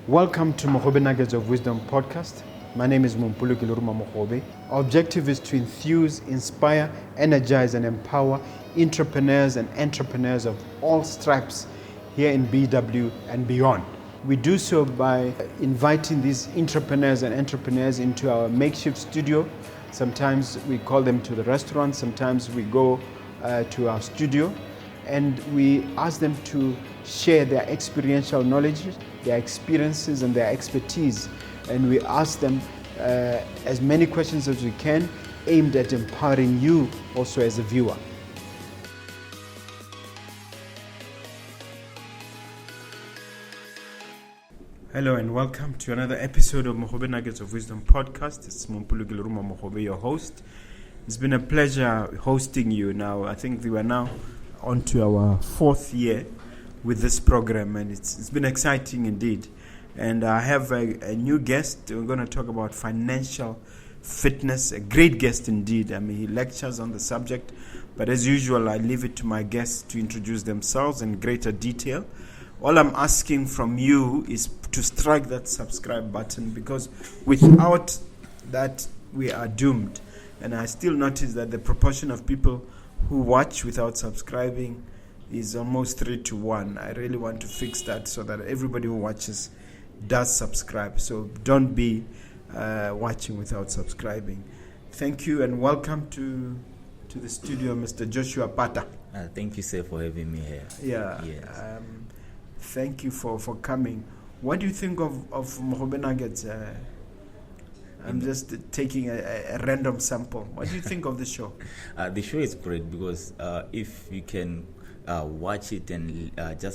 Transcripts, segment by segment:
Welcome to Mogobe Nuggets of Wisdom podcast. My name is Mompoloki Lerumo Mogobe. Our objective is to enthuse, inspire, energize, and empower entrepreneurs and entrepreneurs of all stripes here in BW and beyond. We do so by inviting these entrepreneurs into our makeshift studio. Sometimes we call them to the restaurant, sometimes we go to our studio, and we ask them to share their experiential knowledge, their experiences and their expertise, and we ask them as many questions as we can, aimed at empowering you also as a viewer. Hello and welcome to another episode of Mogobe Nuggets of Wisdom podcast. It's Mompoloki Lerumo Mogobe, your host. It's been a pleasure hosting you now. I think we are now on to our fourth year with this program, and it's been exciting indeed. And I have a new guest. We're going to talk about financial fitness, a great guest indeed. I mean, he lectures on the subject, but as usual, I leave it to my guests to introduce themselves in greater detail. All I'm asking from you is to strike that subscribe button, because without that, we are doomed. And I still notice that the proportion of people who watch without subscribing is almost 3-1. I really want to fix that so that everybody who watches does subscribe. So don't be watching without subscribing. Thank you and welcome to the studio, Mr. Joshua Pata. Thank you, sir, for having me here. Yeah. Yes. Thank you for coming. What do you think of Mogobe Nuggets? I'm just taking a random sample. What do you think of the show? The show is great because if you can watch it and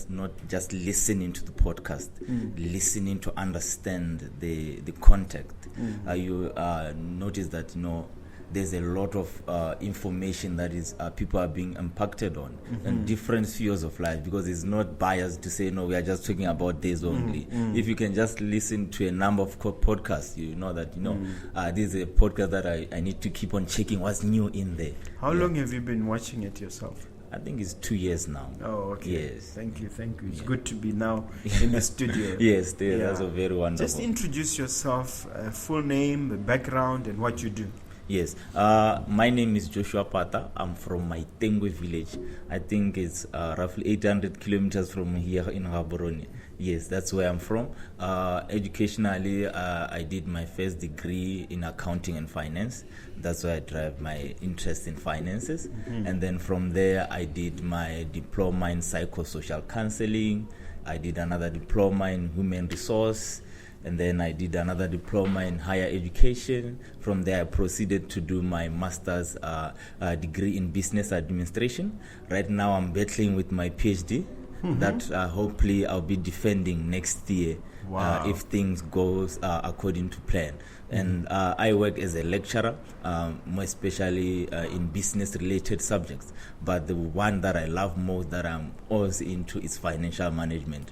not just listening to the podcast, listening to understand the context, you notice that there's a lot of information that is people are being impacted on in different spheres of life, because it's not biased to say, no, we are just talking about this only. If you can just listen to a number of podcasts, you know that, this is a podcast that I need to keep on checking what's new in there. How long have you been watching it yourself? I think it's 2 years now. Oh, okay. Yes. Thank you. It's good to be now in the studio. Yes, that's a very wonderful. Just introduce yourself, full name, background, and what you do. Yes, my name is Joshua Pata. I'm from Maitengwe village. I think it's roughly 800 kilometers from here in Gaborone. Yes, that's where I'm from. Educationally, I did my first degree in accounting and finance. That's where I drive my interest in finances. And then from there, I did my diploma in psychosocial counseling. I did another diploma in human resource. And then I did another diploma in higher education. From there, I proceeded to do my master's degree in business administration. Right now, I'm battling with my PhD that hopefully I'll be defending next year. Wow. If things goes according to plan. And I work as a lecturer, more especially in business-related subjects. But the one that I love most, that I'm always into, is financial management.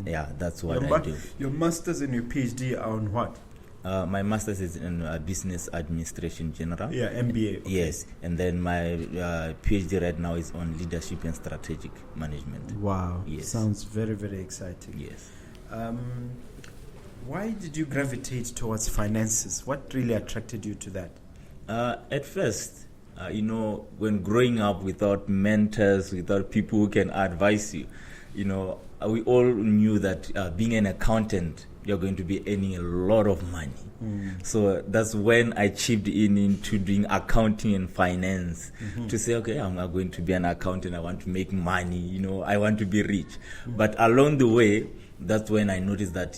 Yeah, that's what I do. Your master's and your PhD are on what? My master's is in business administration general. Yeah, MBA. Okay. Yes, and then my PhD right now is on leadership and strategic management. Wow. Yes. Sounds very, very exciting. Yes. Why did you gravitate towards finances? What really attracted you to that? At first, when growing up without mentors, without people who can advise you, we all knew that being an accountant, you're going to be earning a lot of money. So that's when I chipped into doing accounting and finance to say, okay, I'm not going to be an accountant. I want to make money. I want to be rich. But along the way, that's when I noticed that,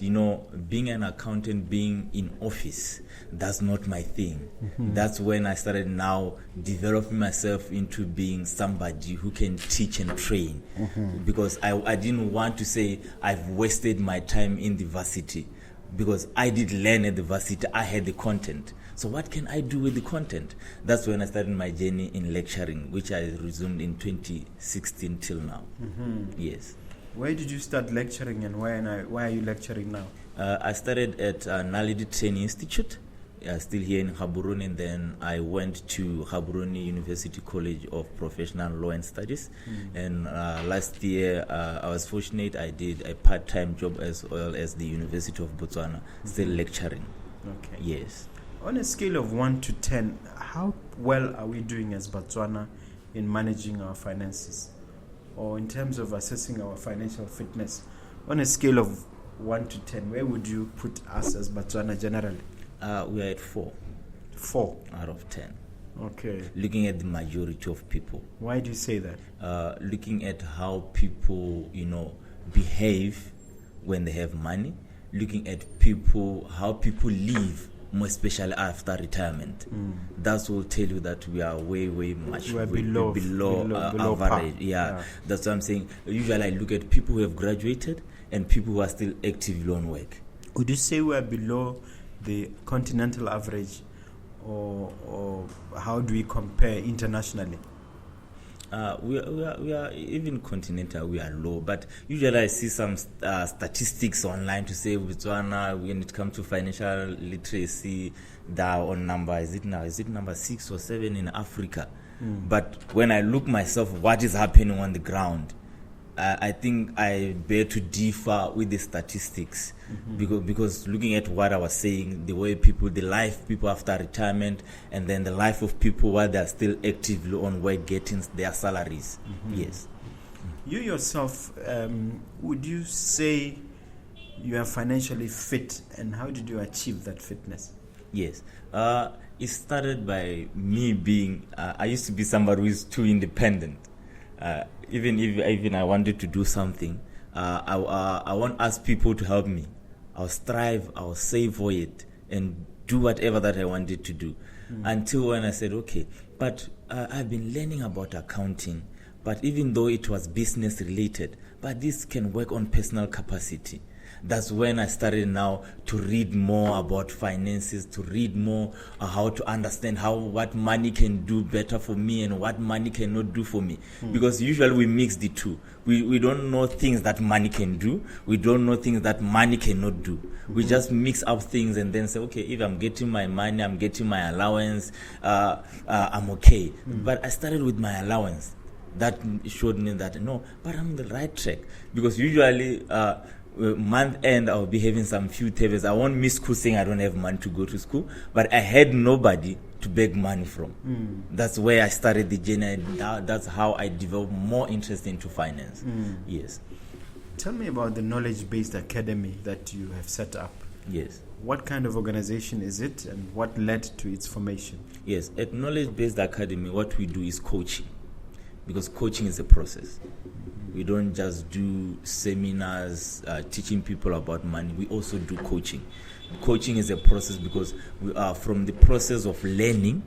being an accountant, being in office, that's not my thing. That's when I started now developing myself into being somebody who can teach and train. Because I didn't want to say I've wasted my time in the varsity, because I did learn at the varsity. I had the content. So what can I do with the content? That's when I started my journey in lecturing, which I resumed in 2016 till now. Yes. Where did you start lecturing, and why are you lecturing now? I started at Naledi Training Institute still here in Gaborone, and then I went to Gaborone University College of Professional Law and Studies. And last year, I was fortunate. I did a part-time job as well as the University of Botswana, still lecturing. Okay. Yes. On a scale of 1 to 10, how well are we doing as Botswana in managing our finances, or in terms of assessing our financial fitness? On a scale of 1 to 10, where would you put us as Botswana generally? We are at 4. 4 out of 10. Okay. Looking at the majority of people. Why do you say that? Looking at how people, behave when they have money. Looking at people, how people live, more especially after retirement. That will tell you that we are way much below average. Yeah, that's what I'm saying. Usually I look at people who have graduated and people who are still actively on work. Would you say we are below the continental average, or how do we compare internationally? We are even continental. We are low, but usually I see some statistics online to say Botswana, when it comes to financial literacy, they are on number. Is it number 6 or 7 in Africa? But when I look myself, what is happening on the ground, I think I bear to differ with the statistics, because looking at what I was saying, the way the life people after retirement, and then the life of people while they are still actively on work getting their salaries. Yes. You yourself, would you say you are financially fit, and how did you achieve that fitness? Yes. It started by me being, I used to be somebody who is too independent. Even I wanted to do something, I won't ask people to help me. I'll strive, I'll save for it, and do whatever that I wanted to do. Until when I said, okay, but I've been learning about accounting, but even though it was business related, but this can work on personal capacity. That's when I started now to read more about finances, to read more how to understand what money can do better for me and what money cannot do for me. Because usually we mix the two. We don't know things that money can do. We don't know things that money cannot do. We just mix up things and then say, okay, if I'm getting my money, I'm getting my allowance, I'm okay. But I started with my allowance. That showed me that, no, but I'm on the right track. Because usually month end I'll be having some few tables. I won't miss school saying I don't have money to go to school, but I had nobody to beg money from. That's where I started the journey, and that's how I developed more interest into finance. Yes. Tell me about the knowledge-based academy that you have set up. Yes. What kind of organization is it, and what led to its formation? Yes, at knowledge-based academy, what we do is coaching, because coaching is a process. We don't just do seminars teaching people about money. We also do coaching. Coaching is a process, because we are from the process of learning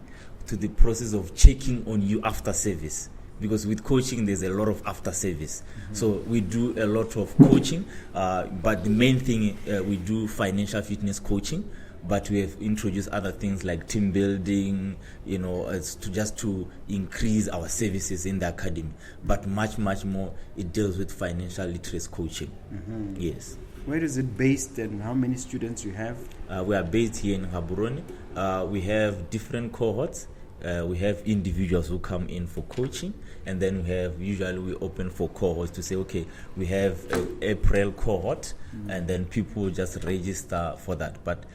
to the process of checking on you after service. Because with coaching, there's a lot of after service. So we do a lot of coaching, but the main thing, we do financial fitness coaching. But we have introduced other things like team building, to increase our services in the academy. But much more, it deals with financial literacy coaching. Yes. Where is it based, and how many students you have? We are based here in Gaborone. We have different cohorts. We have individuals who come in for coaching, and then usually we open for cohorts to say, okay, we have an April cohort, and then people just register for that. But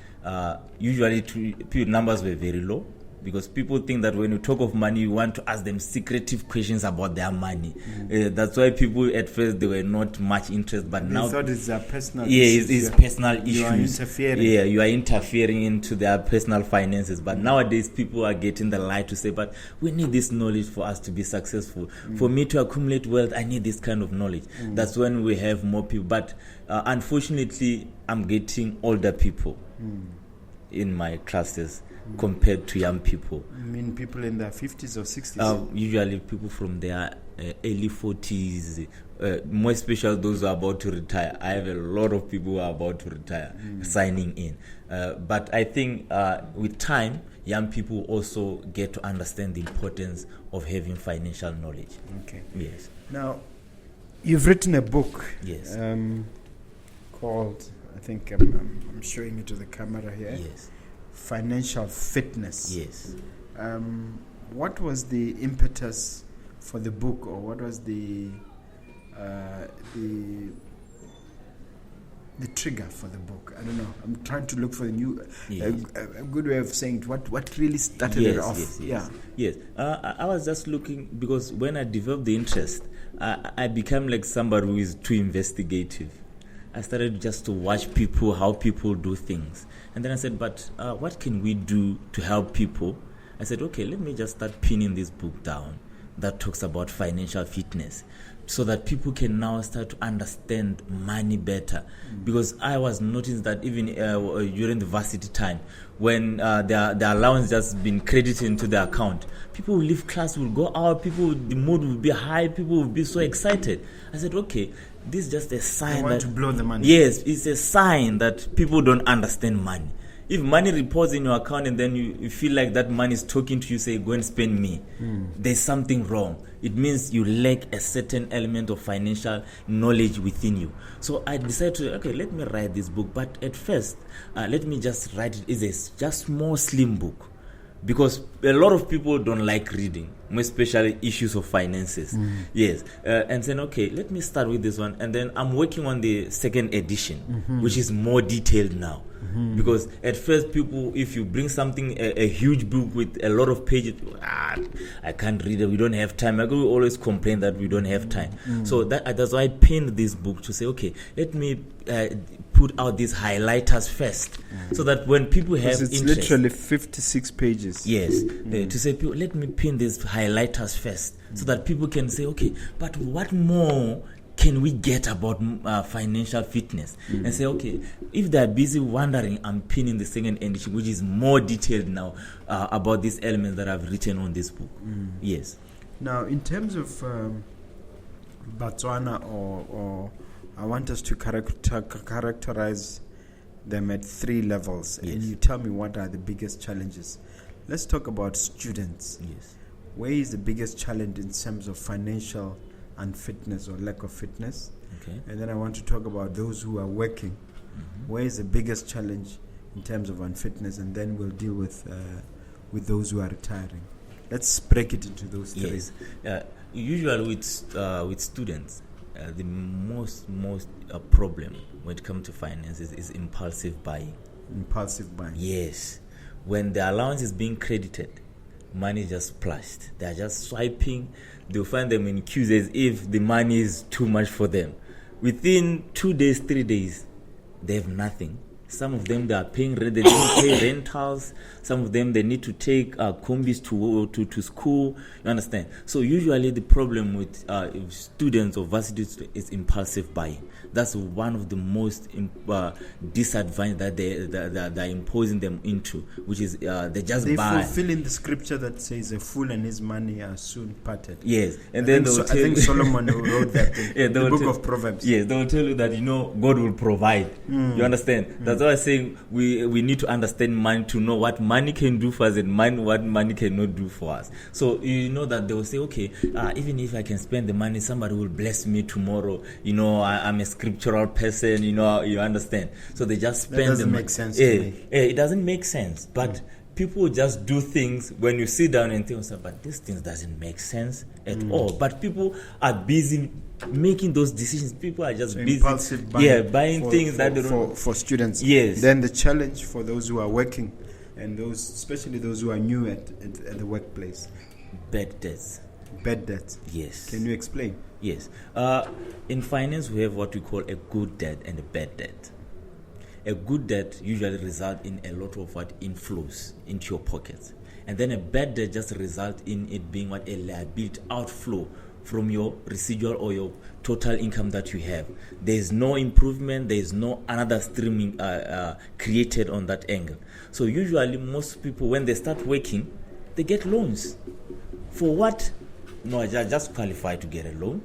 usually numbers were very low, because people think that when you talk of money, you want to ask them secretive questions about their money. That's why people at first, they were not much interested, but now thought it's a personal it's personal issues. You are interfering. Yeah, you are interfering into their personal finances. But nowadays, people are getting the light to say, but we need this knowledge for us to be successful. For me to accumulate wealth, I need this kind of knowledge. That's when we have more people. But unfortunately, I'm getting older people in my classes compared to young people. You mean people in their 50s or 60s? Usually people from their early 40s, more especially those who are about to retire. I have a lot of people who are about to retire signing in. But I think with time, young people also get to understand the importance of having financial knowledge. Okay. Yes. Now, you've written a book. Yes. Called, I think I'm showing it to the camera here. Yes. financial fitness. Yes. What was the impetus for the book, or what was the trigger for the book? I don't know. I'm trying to look for a new, a good way of saying it. What really started it off? Yes. I was just looking, because when I developed the interest, I became like somebody who is too investigative. I started just to watch how people do things. And then I said, but what can we do to help people? I said, okay, let me just start pinning this book down that talks about financial fitness, so that people can now start to understand money better. Because I was noticing that even during the varsity time, when their allowance just been credited into their account, people will leave class, will go out, the mood will be high, people will be so excited. I said, okay, this is just a sign they want to blow the money. Yes, it's a sign that people don't understand money. If money reports in your account and then you feel like that money is talking to you, say, go and spend me, there's something wrong. It means you lack a certain element of financial knowledge within you. So I decided to, okay, let me write this book. But at first, let me just write it as a just small, slim book. Because a lot of people don't like reading, especially issues of finances. Yes. And then, okay, let me start with this one. And then I'm working on the second edition, which is more detailed now. Because at first, people, if you bring something, a huge book with a lot of pages, I can't read it, we don't have time. I will always complain that we don't have time. So that's why I pinned this book to say, okay, let me put out these highlighters first, so that when people have it's interest, literally 56 pages. Yes, to say, people, let me pin these highlighters first, so that people can say, okay, but what more can we get about financial fitness? And say, okay, if they're busy wondering, I'm pinning the second edition, which is more detailed now about these elements that I've written on this book. Yes. Now, in terms of Botswana, or I want us to characterize them at 3 levels, and you tell me what are the biggest challenges. Let's talk about students. Yes. Where is the biggest challenge in terms of financial unfitness or lack of fitness? Okay. And then I want to talk about those who are working. Where is the biggest challenge in terms of unfitness? And then we'll deal with those who are retiring. Let's break it into those 3. Yes. Usually with students, the most problem when it comes to finances is impulsive buying. Impulsive buying. Yes. When the allowance is being credited, money is just splashed. They are just swiping. They'll find them in queues as if the money is too much for them. Within 2 days, 3 days, they have nothing. Some of them, they are paying rent. They don't pay rentals. Some of them, they need to take combis to school. You understand? So usually the problem with students or varsity is impulsive buying. That's one of the most disadvantage that they're imposing them into, which is they just buy. They fulfill in the scripture that says, "A fool and his money are soon parted." Yes, and I think Solomon wrote that in the book of Proverbs. Yes, they will tell you that God will provide. You understand? That's why I'm saying we need to understand money to know what money can do for us and what money cannot do for us. So you know that they will say, okay, even if I can spend the money, somebody will bless me tomorrow. I'm a scriptural person. You understand? So they just spend. That doesn't make sense to me. It doesn't make sense, but people just do things when you sit down and think, but this thing doesn't make sense at all. But people are busy making those decisions. People are just busy, impulsive buying, buying things that they don't. For students. Yes. Then the challenge for those who are working, and especially those who are new at the workplace. Bad debts. Bad debt. Yes. Can you explain? Yes. In finance, we have what we call a good debt and a bad debt. A good debt usually results in a lot of what inflows into your pockets. And then a bad debt just results in it being what a liability outflow from your residual or your total income that you have. There is no improvement. There is no another streaming created on that angle. So usually most people, when they start working, they get loans. For what? No, I just qualify to get a loan.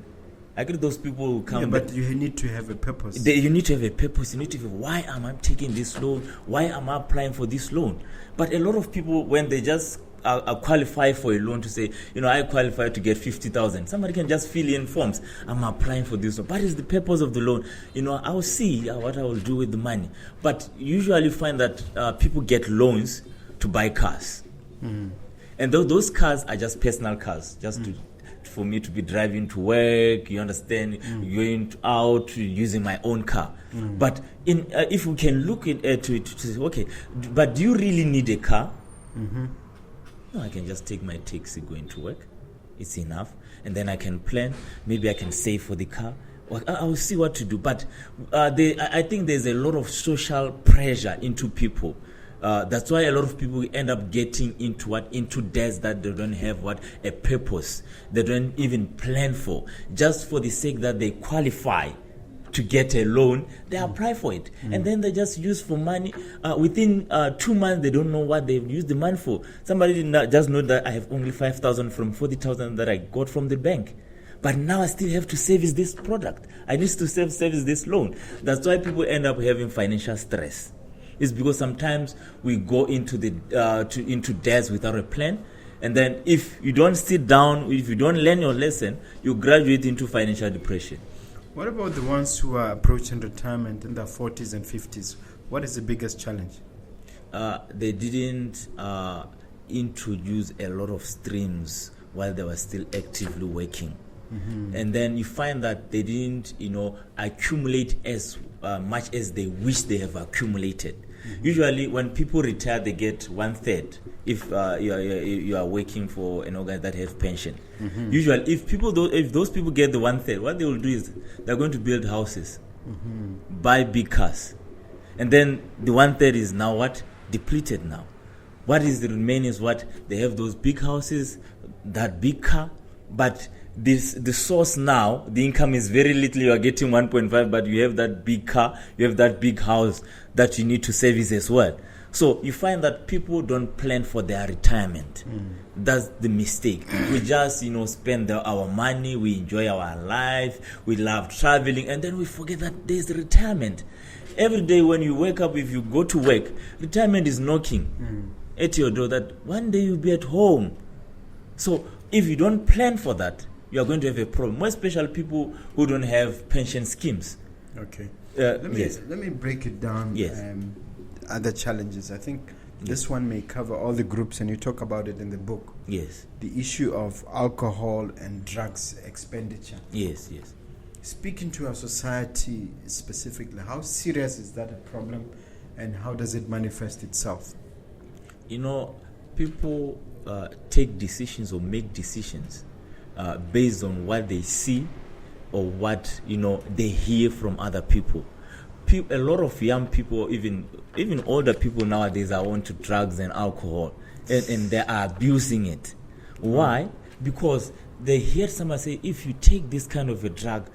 I get those people who come. Yeah, but you need to have a purpose. You need to have a purpose. You need to have, why am I taking this loan? Why am I applying for this loan? But a lot of people, when they just qualify for a loan to say, I qualify to get 50,000. Somebody can just fill in forms. I'm applying for this. What is the purpose of the loan? I'll see what I will do with the money. But usually you find that people get loans to buy cars. And those cars are just personal cars, just for me to be driving to work, you understand, going out, using my own car. But if we can look at it to say, okay, but do you really need a car? No, I can just take my taxi going to work. It's enough. And then I can plan. Maybe I can save for the car. I will see what to do. But I think there's a lot of social pressure into people. That's why a lot of people end up getting into debts that they don't have a purpose. They don't even plan for. Just for the sake that they qualify to get a loan, they apply for it. And then they just use for money. Within 2 months, they don't know what they've used the money for. Somebody just know that I have only 5,000 from 40,000 that I got from the bank. But now I still have to service this product. I need to service this loan. That's why people end up having financial stress. It's because sometimes we go into into debts without a plan. And then if you don't sit down, if you don't learn your lesson, you graduate into financial depression. What about the ones who are approaching retirement in their 40s and 50s? What is the biggest challenge? They didn't introduce a lot of streams while they were still actively working. And then you find that they didn't, accumulate as much as they wish they have accumulated. Usually, when people retire, they get 1/3 if you are working for an organ that have pension. Usually, if those people get the 1/3, what they will do is they're going to build houses, buy big cars, and then the 1/3 is now depleted now. What is the remaining is they have those big houses, that big car, but the source now, the income is very little. You are getting 1.5, but you have that big car, you have that big house that you need to service as well. So you find that people don't plan for their retirement. That's the mistake. We just, spend our money, we enjoy our life, we love traveling, and then we forget that there's retirement. Every day when you wake up, if you go to work, retirement is knocking at your door that one day you'll be at home. So if you don't plan for that, you are going to have a problem, more especially people who don't have pension schemes. Okay. Let me break it down. Yes. Other challenges. I think this one may cover all the groups, and you talk about it in the book. Yes. The issue of alcohol and drugs expenditure. Yes. Speaking to our society specifically, how serious is that a problem, and how does it manifest itself? People take decisions or make decisions based on what they see or what they hear from other people. A lot of young people, even older people nowadays, are on to drugs and alcohol, and they are abusing it. Why? Because they hear someone say, if you take this kind of a drug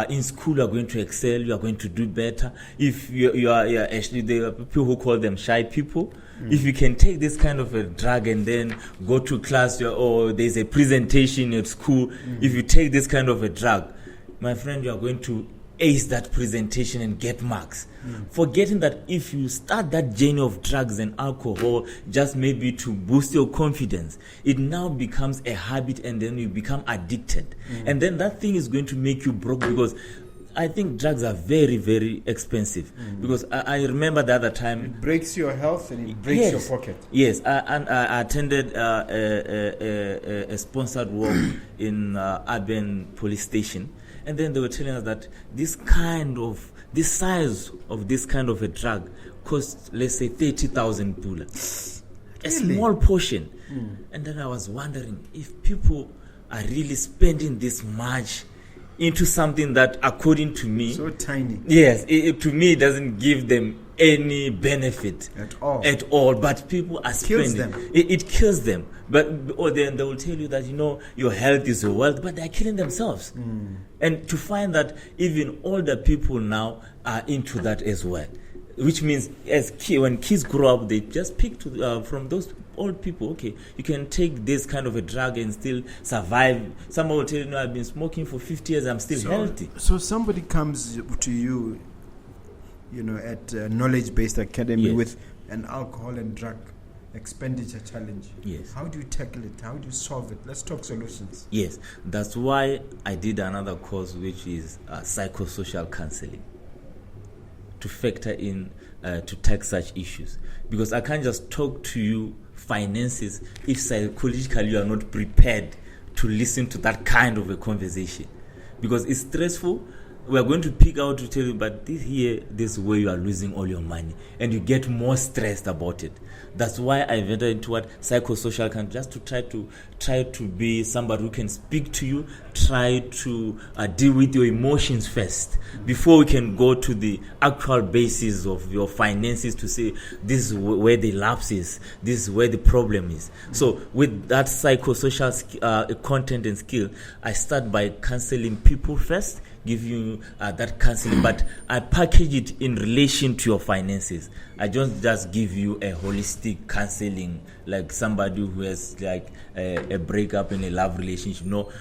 in school, you are going to excel, you are going to do better. If you are actually, there are people who call them shy people. If you can take this kind of a drug and then go to class, or there's a presentation at school, if you take this kind of a drug, my friend, you are going to ace that presentation and get marks. Forgetting that if you start that journey of drugs and alcohol just maybe to boost your confidence, it now becomes a habit, and then you become addicted. And then that thing is going to make you broke, because I think drugs are very, very expensive. Because I remember the other time, it breaks your health and it breaks your pocket. Yes, I attended a sponsored walk in Urban Police Station, and then they were telling us that this size of this kind of a drug costs, let's say, 30,000 pula, a small portion. And then I was wondering if people are really spending this much into something that, according to me, so tiny. Yes, to me, it doesn't give them any benefit at all. But people are spending. It kills them. Or then they will tell you that your health is your wealth, but they are killing themselves. And to find that even older people now are into that as well, which means when kids grow up, they just pick from those old people. Okay, you can take this kind of a drug and still survive. Someone will tell you, I've been smoking for 50 years, I'm still healthy. So somebody comes to you, at Knowledge Based Academy with an alcohol and drug expenditure challenge. Yes. How do you tackle it? How do you solve it? Let's talk solutions. Yes, that's why I did another course, which is psychosocial counseling, to factor in to tackle such issues. Because I can't just talk to you finances if psychologically you are not prepared to listen to that kind of a conversation. Because it's stressful. We are going to pick out to tell you, but this is where you are losing all your money, and you get more stressed about it. That's why I ventured into what psychosocial can, just to try to be somebody who can speak to you, try to deal with your emotions first before we can go to the actual basis of your finances to say this is where the lapse is, this is where the problem is. So with that psychosocial content and skill, I start by counseling people first, give you that counseling, but I package it in relation to your finances. I don't just give you a holistic counseling like somebody who has like a breakup in a love relationship. No,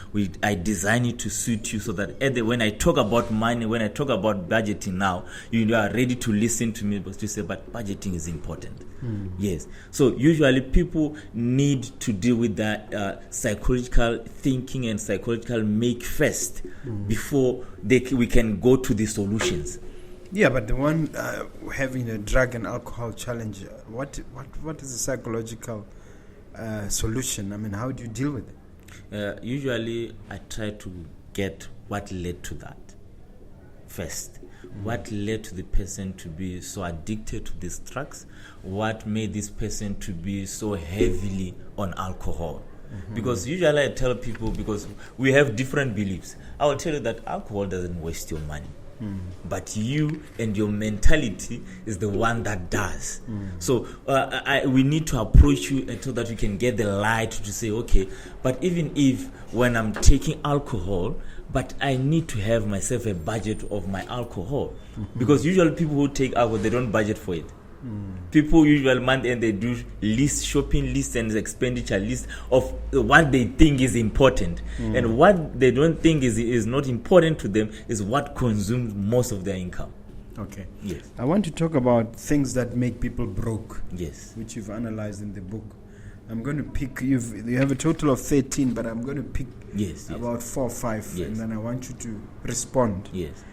I design it to suit you so that when I talk about money, when I talk about budgeting now, you are ready to listen to me, but to say, but budgeting is important. Yes. So usually people need to deal with that psychological thinking and psychological make first before we can go to the solutions. Yeah, but the one having a drug and alcohol challenge, what is the psychological solution? I mean, how do you deal with it? Usually, I try to get what led to that first. What led to the person to be so addicted to these drugs? What made this person to be so heavily on alcohol? Because usually I tell people, because we have different beliefs, I will tell you that alcohol doesn't waste your money. But you and your mentality is the one that does. So we need to approach you so that we can get the light to say, okay, but even if when I'm taking alcohol, but I need to have myself a budget of my alcohol. Because usually people who take alcohol, they don't budget for it. People usually month end, they do shopping lists and expenditure lists of what they think is important, and what they don't think is not important to them is what consumes most of their income. Okay. Yes. I want to talk about things that make people broke. Yes. Which you've analyzed in the book. I'm going to pick, you have a total of 13, but I'm going to pick about 4 or 5, and then I want you to respond. Yes.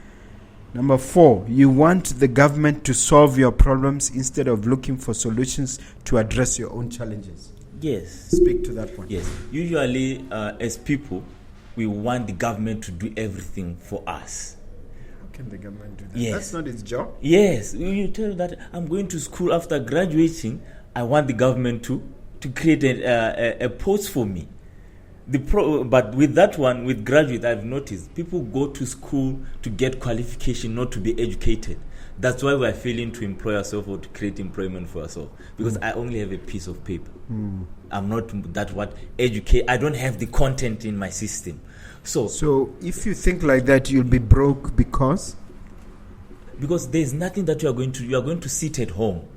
Number 4, you want the government to solve your problems instead of looking for solutions to address your own challenges. Yes. Speak to that one. Yes. Usually, as people, we want the government to do everything for us. How can the government do that? Yes. That's not its job. Yes. You tell that I'm going to school after graduating. I want the government to create a post for me. But with that one, with graduate, I've noticed people go to school to get qualification, not to be educated. That's why we're failing to employ ourselves or to create employment for ourselves. Because I only have a piece of paper. I'm not that what educate. I don't have the content in my system. So if you think like that, you'll be broke because there's nothing that you are going to sit at home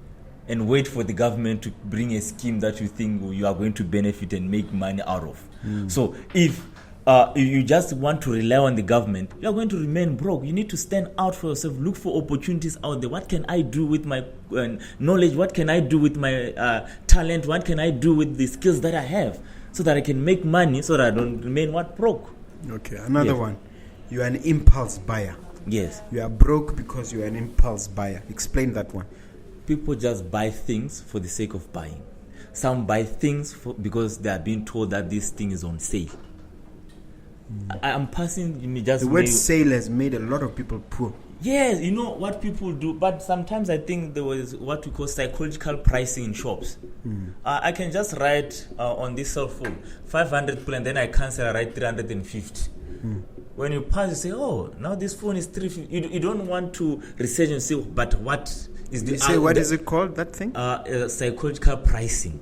and wait for the government to bring a scheme that you think you are going to benefit and make money out of. So if you just want to rely on the government, you are going to remain broke. You need to stand out for yourself, look for opportunities out there. What can I do with my knowledge? What can I do with my talent? What can I do with the skills that I have so that I can make money so that I don't remain broke? Okay, another one. You are an impulse buyer. Yes. You are broke because you are an impulse buyer. Explain that one. People just buy things for the sake of buying. Some buy things because they are being told that this thing is on sale. I'm passing. The word sale has made a lot of people poor. Yes, you know what people do, but sometimes I think there was what we call psychological pricing in shops. I can just write on this cell phone 500 people, and then I cancel. I write 350. When you pass, you say, "Oh, now this phone is 350." You don't want to research and say, "But what is the?" You say, "What is it called? That thing?" Psychological pricing.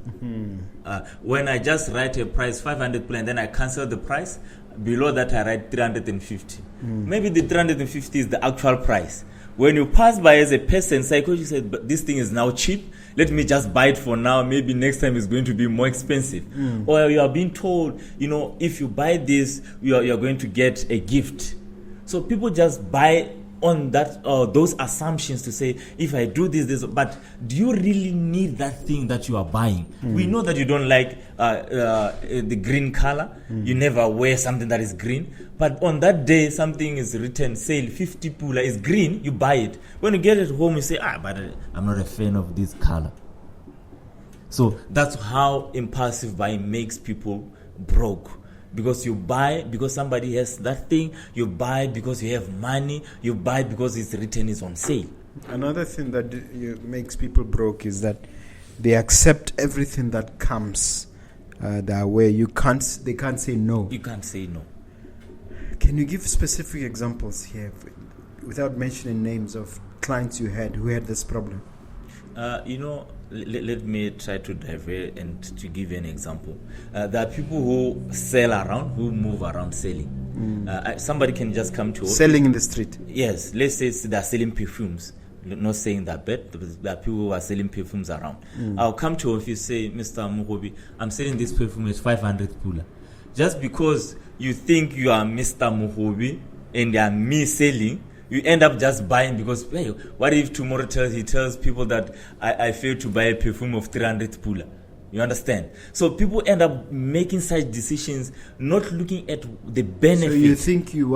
When I just write a price 500 people, and then I cancel the price. Below that, I write 350. Maybe the 350 is the actual price. When you pass by as a person, psychologist said, "But this thing is now cheap. Let me just buy it for now. Maybe next time it's going to be more expensive." Or you are being told, if you buy this, you're going to get a gift. So people just buy on that those assumptions to say, if I do this, but do you really need that thing that you are buying? We know that you don't like the green color. You never wear something that is green. But on that day, something is written, sale 50 pula is green, you buy it. When you get it home, you say, but I'm not a fan of this color. So that's how impulsive buying makes people broke. Because you buy because somebody has that thing, you buy because you have money, you buy because it's written is on sale. Another thing that makes people broke is that they accept everything that comes their way. They can't say no. You can't say no. Can you give specific examples here without mentioning names of clients you had who had this problem? Let me try to divert and to give you an example. There are people who sell around, who move around selling. Somebody can just come to selling in the street. Yes, let's say they're selling perfumes. Not saying that, but there are people who are selling perfumes around. I'll come to office, say, Mr. Mogobe, I'm selling this perfume at 500 pula. Just because you think you are Mr. Mogobe and they are me selling, you end up just buying because, hey, what if tomorrow he tells people that I failed to buy a perfume of 300 pula? You understand? So people end up making such decisions, not looking at the benefits. So you think you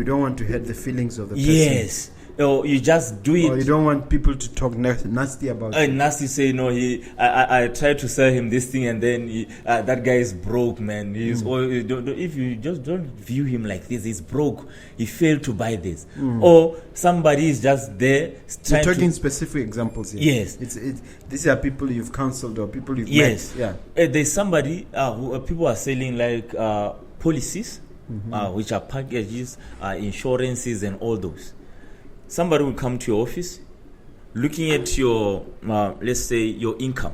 don't want to hurt the feelings of the person? Yes. Or you just do it. Or you don't want people to talk nasty about it. Nasty say, no, I tried to sell him this thing and then that guy is broke, man. If you just don't view him like this, he's broke. He failed to buy this. Or somebody is just there. You're talking specific examples here. Yes. These are people you've counseled or people you've met. Yeah. There's somebody who people are selling like policies, which are packages, insurances and all those. Somebody will come to your office, looking at your, let's say, your income,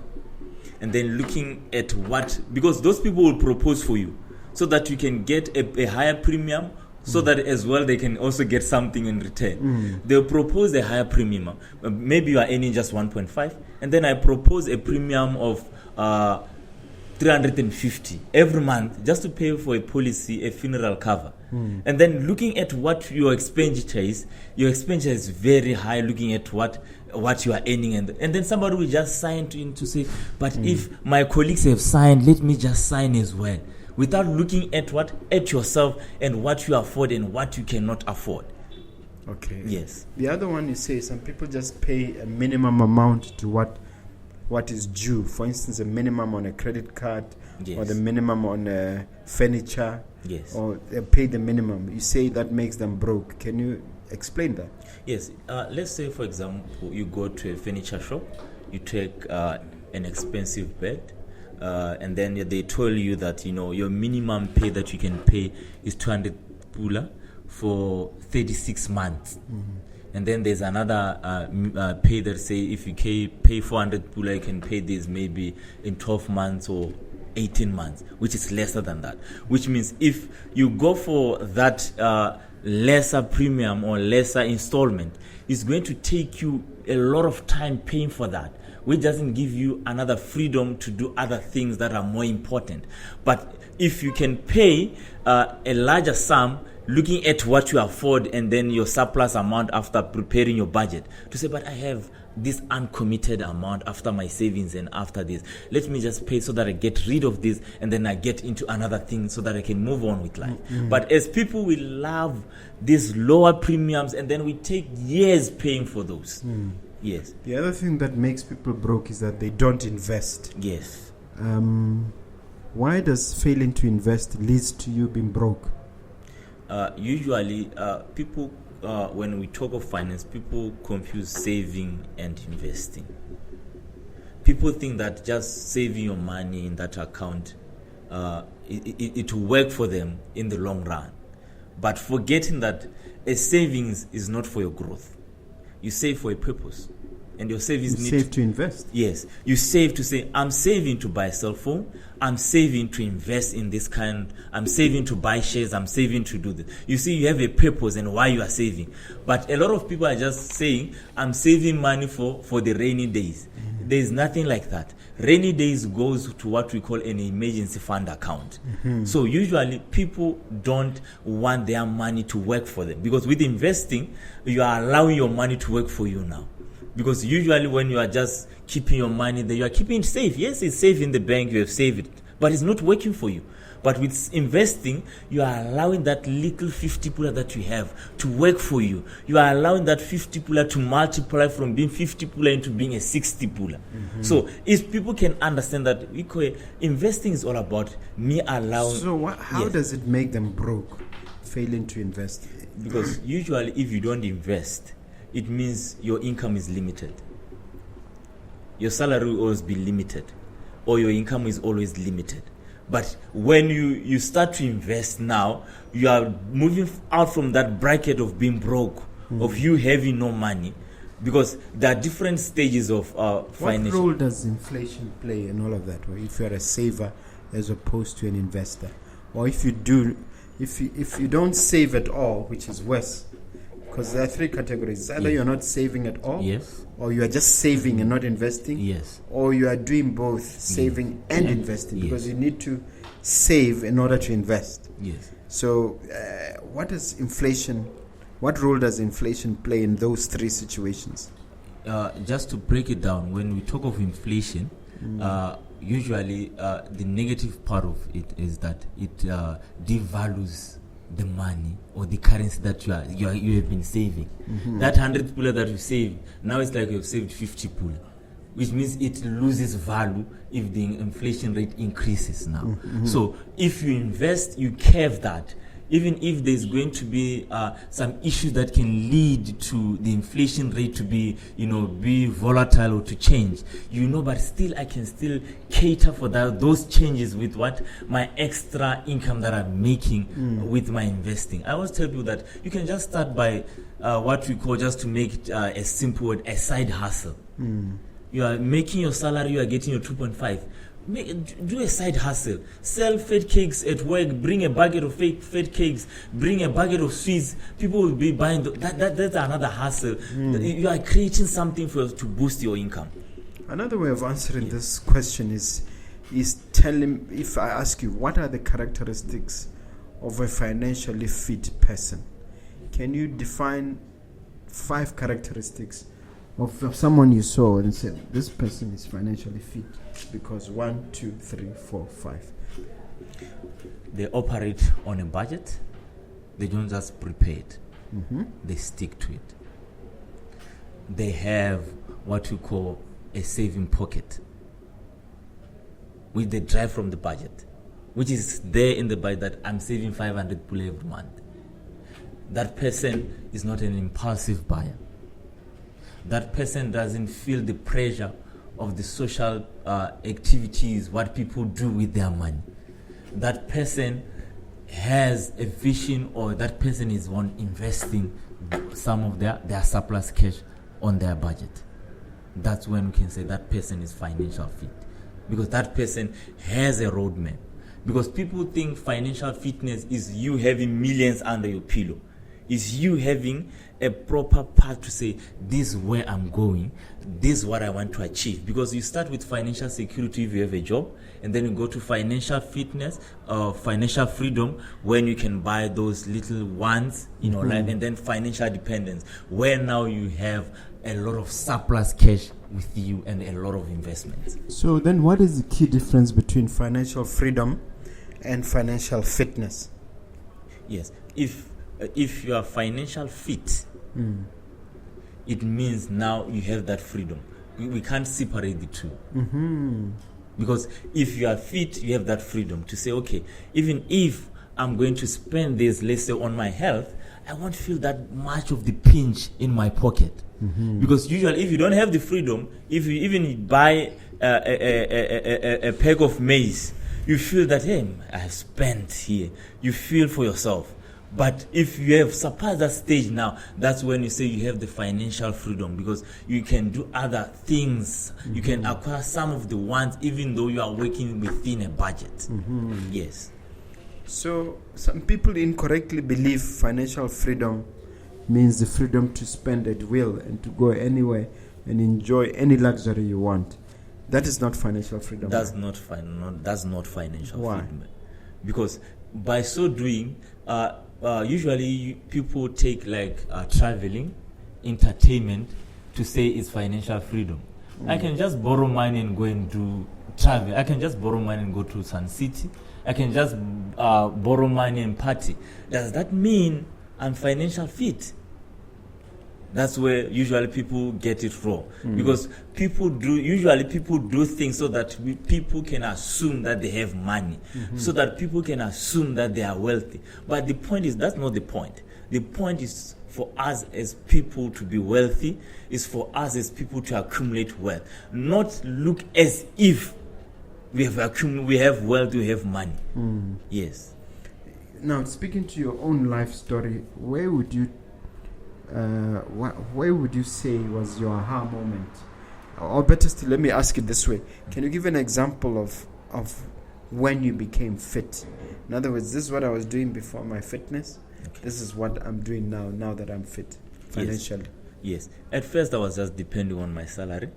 and then looking at because those people will propose for you so that you can get a higher premium, so that as well they can also get something in return. They'll propose a higher premium. Maybe you are earning just 1.5, and then I propose a premium of 350 every month just to pay for a policy, a funeral cover. And then looking at what your expenditure is very high, looking at what you are earning, and then somebody will just sign to say, but if my colleagues have signed, let me just sign as well, without looking at yourself and what you afford and what you cannot afford. Okay. Yes. The other one, you say some people just pay a minimum amount to what is due. For instance, a minimum on a credit card, or the minimum on furniture. Yes. Or they pay the minimum. You say that makes them broke. Can you explain that? Yes. Let's say, for example, you go to a furniture shop, you take an expensive bed, and then they told you that your minimum pay that you can pay is 200 pula for 36 months. And then there's another pay that say if you pay 400 pula, you can pay this maybe in 12 months or 18 months, which is lesser than that. Which means if you go for that lesser premium or lesser installment, it's going to take you a lot of time paying for that, which doesn't give you another freedom to do other things that are more important. But if you can pay a larger sum, looking at what you afford and then your surplus amount after preparing your budget, to say, but I have this uncommitted amount after my savings and after this, let me just pay so that I get rid of this and then I get into another thing so that I can move on with life. But as people, we love these lower premiums and then we take years paying for those. Yes. The other thing that makes people broke is that they don't invest. Yes. Why does failing to invest leads to you being broke? Usually, people, when we talk of finance, people confuse saving and investing. People think that just saving your money in that account, it will work for them in the long run. But forgetting that a savings is not for your growth. You save for a purpose. And your savings need save to invest. Yes. You save to say, I'm saving to buy a cell phone. I'm saving to invest in this kind. I'm saving to buy shares. I'm saving to do this. You see, you have a purpose and why you are saving. But a lot of people are just saying, I'm saving money for the rainy days. There is nothing like that. Rainy days goes to what we call an emergency fund account. So usually people don't want their money to work for them, because with investing, you are allowing your money to work for you now. Because usually when you are just keeping your money there, you are keeping it safe. Yes, it's safe in the bank, you have saved it, but it's not working for you. But with investing, you are allowing that little 50 pula that you have to work for you. You are allowing that 50 pula to multiply from being 50 pula into being a 60 pula. So if people can understand that, investing is all about me allowing. So how does it make them broke, failing to invest? Because usually if you don't invest, it means your income is limited. Your salary will always be limited, or your income is always limited. But when you start to invest now, you are moving out from that bracket of being broke, of you having no money, because there are different stages of financial. What role does inflation play in all of that? Or if you are a saver as opposed to an investor, or if you don't save at all, which is worse, because there are three categories: either you're not saving at all, yes, or you are just saving and not investing, yes, or you are doing both, saving and investing, because you need to save in order to invest. Yes. So, what role does inflation play in those three situations? Just to break it down, when we talk of inflation, usually the negative part of it is that it devalues the money or the currency that you have been saving. That 100 pula that you saved, now it's like you have saved 50 pula, which means it loses value if the inflation rate increases now. So if you invest, you curve that. Even if there's going to be some issues that can lead to the inflation rate to be volatile or to change, but still I can still cater for those changes with my extra income that I'm making with my investing. I always tell people that you can just start by what we call, just to make it a simple word, a side hustle. You are making your salary, you are getting your 2.5. Do a side hustle. Sell fat cakes at work. Bring a bucket of fat cakes. Bring a bucket of sweets. People will be buying that's another hustle. You are creating something to boost your income. Another way of answering this question is telling, if I ask you, what are the characteristics of a financially fit person? Can you define 5 characteristics of someone you saw and said, this person is financially fit? Because 1, 2, 3, 4, 5. They operate on a budget. They don't just prepare it. They stick to it. They have what we call a saving pocket, which they drive from the budget, which is there in the budget that I'm saving 500 pula every month. That person is not an impulsive buyer. That person doesn't feel the pressure of the social activities, what people do with their money. That person has a vision, or that person is on investing some of their surplus cash on their budget. That's when we can say that person is financial fit, because that person has a roadmap. Because people think financial fitness is you having millions under your pillow. Is you having a proper path to say, this is where I'm going, this is what I want to achieve. Because you start with financial security if you have a job, and then you go to financial fitness, financial freedom, when you can buy those little ones in your life, and then financial dependence, where now you have a lot of surplus cash with you and a lot of investments. So then what is the key difference between financial freedom and financial fitness? Yes, if you are financial fit, it means now you have that freedom. We can't separate the two. Because if you are fit, you have that freedom to say, okay, even if I'm going to spend this, let's say, on my health, I won't feel that much of the pinch in my pocket. Because usually if you don't have the freedom, if you even buy a pack of maize, you feel that, hey, I have spent here. You feel for yourself. But if you have surpassed that stage now, that's when you say you have the financial freedom, because you can do other things. You can acquire some of the wants even though you are working within a budget. Yes. So some people incorrectly believe financial freedom means the freedom to spend at will and to go anywhere and enjoy any luxury you want. That is not financial freedom. That's not financial Why? freedom. Because by so doing, usually people take like traveling, entertainment to say it's financial freedom. I can just borrow money and go and do travel. I can just borrow money and go to Sun City. I can just borrow money and party. Does that mean I'm financial fit? That's where usually people get it wrong. Because people do things so that people can assume that they have money, so that people can assume that they are wealthy. But the point is, that's not the point. The point is for us as people to be wealthy, is for us as people to accumulate wealth. Not look as if we have wealth, we have money. Yes. Now, speaking to your own life story, where would you say was your aha moment? Or better still, let me ask it this way. Can you give an example of when you became fit? In other words, this is what I was doing before my fitness. Okay. This is what I'm doing now that I'm fit financially. Yes. At first, I was just depending on my salary.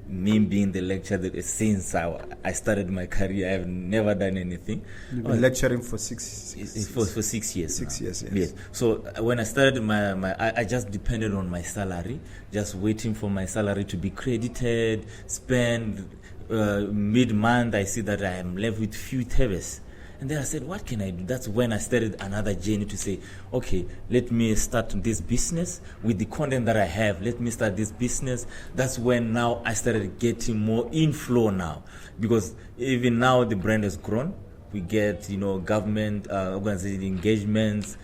Me being the lecturer, since I started my career, I have never done anything. You've been lecturing for 6 years. For 6 years. 6 years, yes. Yes. So when I started I just depended on my salary, just waiting for my salary to be credited, spend mid-month. I see that I am left with few tables. And then I said, what can I do? That's when I started another journey to say, okay, let me start this business with the content that I have. Let me start this business. That's when now I started getting more inflow now. Because even now the brand has grown. We get, government organization engagements,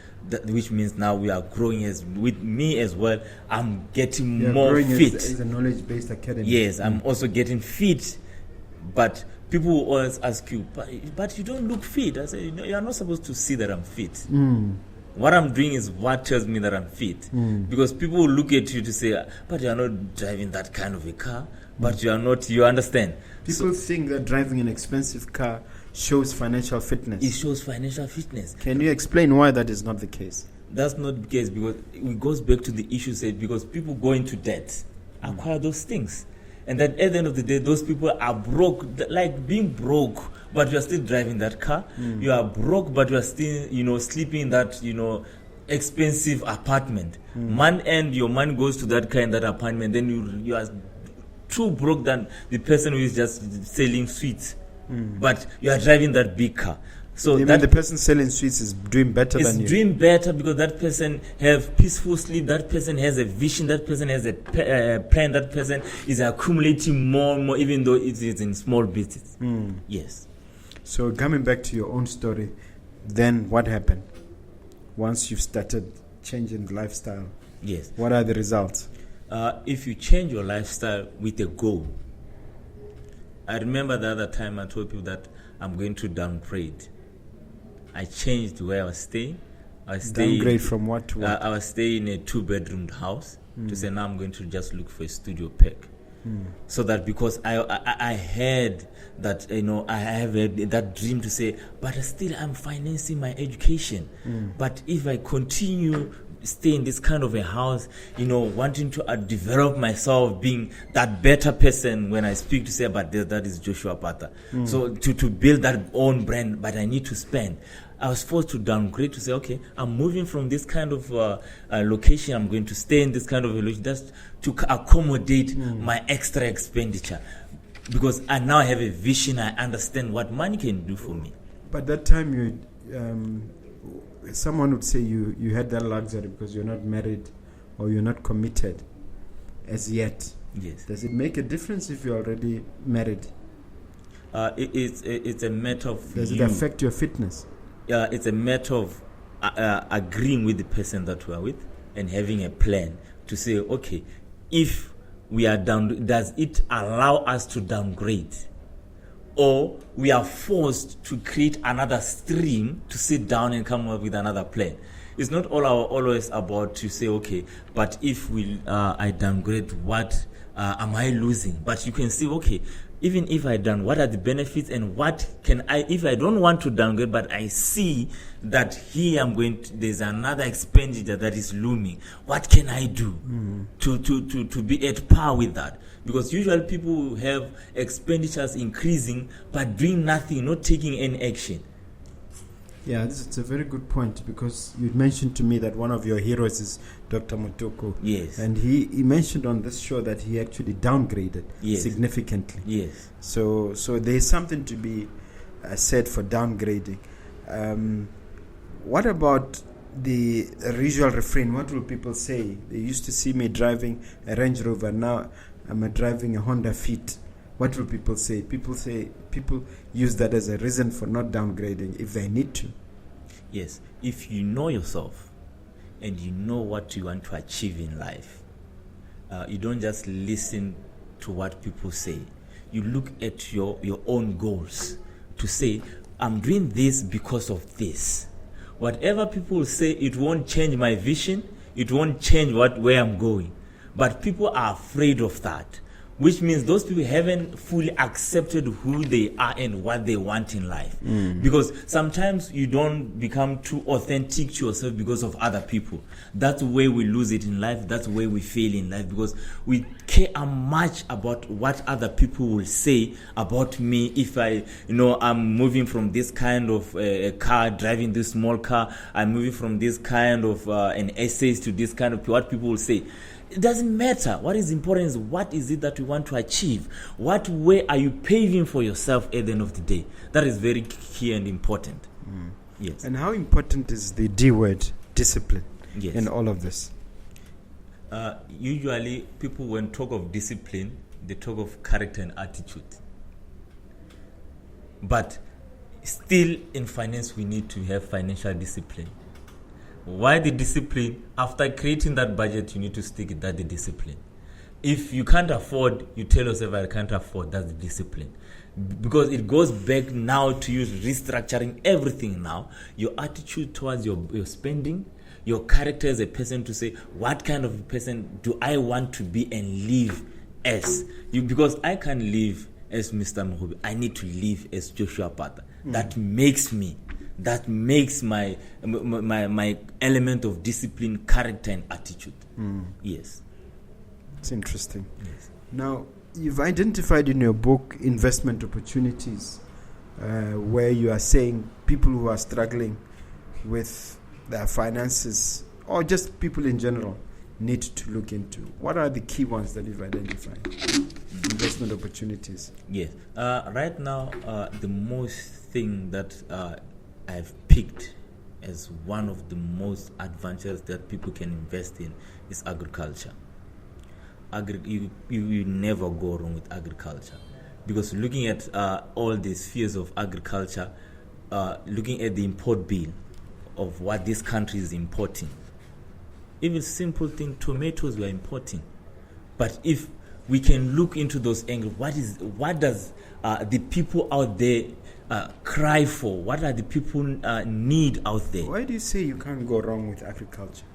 which means now we are growing with me as well. I'm getting more fit. As a knowledge-based academy. Yes, I'm also getting fit. But people will always ask you, but you don't look fit. I say, you're not supposed to see that I'm fit. What I'm doing is what tells me that I'm fit. Because people will look at you to say, but you're not driving that kind of a car. But you are not, you understand. People think that driving an expensive car shows financial fitness. It shows financial fitness. Can you explain why that is not the case? That's not the case, because it goes back to the issue said, because people go into debt, acquire those things. And then at the end of the day, those people are broke, like being broke, but you are still driving that car. You are broke, but you are still, sleeping in that, expensive apartment. Month end, your money goes to that car in that apartment. Then you are too broke than the person who is just selling sweets. But you are driving that big car. So the person selling sweets is doing better than you. Is doing better because that person have peaceful sleep. That person has a vision. That person has a plan. That person is accumulating more and more, even though it is in small bits. Yes. So coming back to your own story, then what happened once you've started changing the lifestyle? Yes. What are the results? If you change your lifestyle with a goal. I remember the other time I told people that I'm going to downgrade. I changed where I was staying. Downgrade from what to what? I was staying in a 2-bedroom house to say now I'm going to just look for a studio pack. So that because I had that, I have that dream to say, but still I'm financing my education. But if I continue stay in this kind of a house, wanting to develop myself, being that better person when I speak to say about that is Joshua Pata. So to build that own brand, but I need to spend. I was forced to downgrade to say, okay, I'm moving from this kind of location. I'm going to stay in this kind of a location just to accommodate my extra expenditure. Because I now have a vision. I understand what money can do for me. But that time someone would say you had that luxury because you're not married or you're not committed as yet. Yes. Does it make a difference if you're already married? It's a matter of Does it affect your fitness? It's a matter of agreeing with the person that we are with and having a plan to say, okay, if we are down, does it allow us to downgrade? Or we are forced to create another stream to sit down and come up with another plan. It's not always about to say, okay, but if I downgrade, what am I losing? But you can see, okay, even if I done, what are the benefits and what can I, if I don't want to downgrade, but I see that here there's another expenditure that is looming, what can I do to be at par with that? Because usually people have expenditures increasing but doing nothing, not taking any action. Yeah, it's a very good point, because you mentioned to me that one of your heroes is Dr. Motoko. Yes. And he mentioned on this show that he actually downgraded significantly. Yes. So there's something to be said for downgrading. What about the usual refrain? What will people say? They used to see me driving a Range Rover. Now I'm driving a Honda Fit. What will people say? People use that as a reason for not downgrading if they need to. Yes. If you know yourself and you know what you want to achieve in life, you don't just listen to what people say. You look at your own goals to say, I'm doing this because of this. Whatever people say, it won't change my vision. It won't change where I'm going. But people are afraid of that, which means those people haven't fully accepted who they are and what they want in life. Because sometimes you don't become too authentic to yourself because of other people. That's where we lose it in life. That's where we fail in life, because we care much about what other people will say about me. If I'm moving from this kind of car, driving this small car, I'm moving from this kind of an essays to this kind of what people will say. It doesn't matter. What is important is what is it that we want to achieve? What way are you paving for yourself at the end of the day? That is very key and important. Yes. And how important is the D word, discipline, Yes. in all of this? Usually, people, when talk of discipline, they talk of character and attitude. But still, in finance, we need to have financial discipline. Why the discipline? After creating that budget, you need to stick with that the discipline. If you can't afford, you tell yourself, I can't afford, that's the discipline. Because it goes back now to you restructuring everything now. Your attitude towards your spending, your character as a person, to say, what kind of person do I want to be and live as? Because I can't live as Mr. Mogobe. I need to live as Joshua Pata. That makes me. That makes my element of discipline, character, and attitude. Yes. It's interesting. Yes. Now, you've identified in your book investment opportunities where you are saying people who are struggling with their finances, or just people in general, need to look into. What are the key ones that you've identified? Investment opportunities. Yes. Right now, the most thing that I've picked as one of the most advantageous that people can invest in is agriculture. You never go wrong with agriculture, because looking at all the spheres of agriculture, looking at the import bill of what this country is importing, even simple thing, tomatoes we are importing. But if we can look into those angles, what does the people out there cry for? What are the people need out there? Why do you say you can't go wrong with agriculture?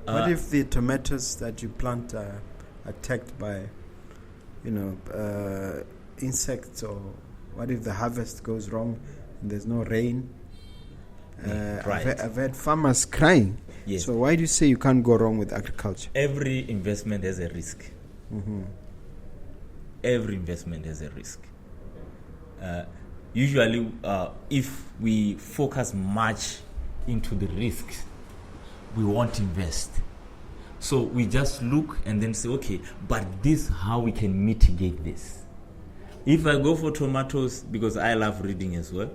What if the tomatoes that you plant are attacked by, insects, or what if the harvest goes wrong and there's no rain? Right. I've had farmers crying. Yes. So why do you say you can't go wrong with agriculture? Every investment has a risk. Every investment has a risk. Usually, if we focus much into the risks, we won't invest. So we just look and then say, okay, but this, how we can mitigate this. If I go for tomatoes, because I love reading as well,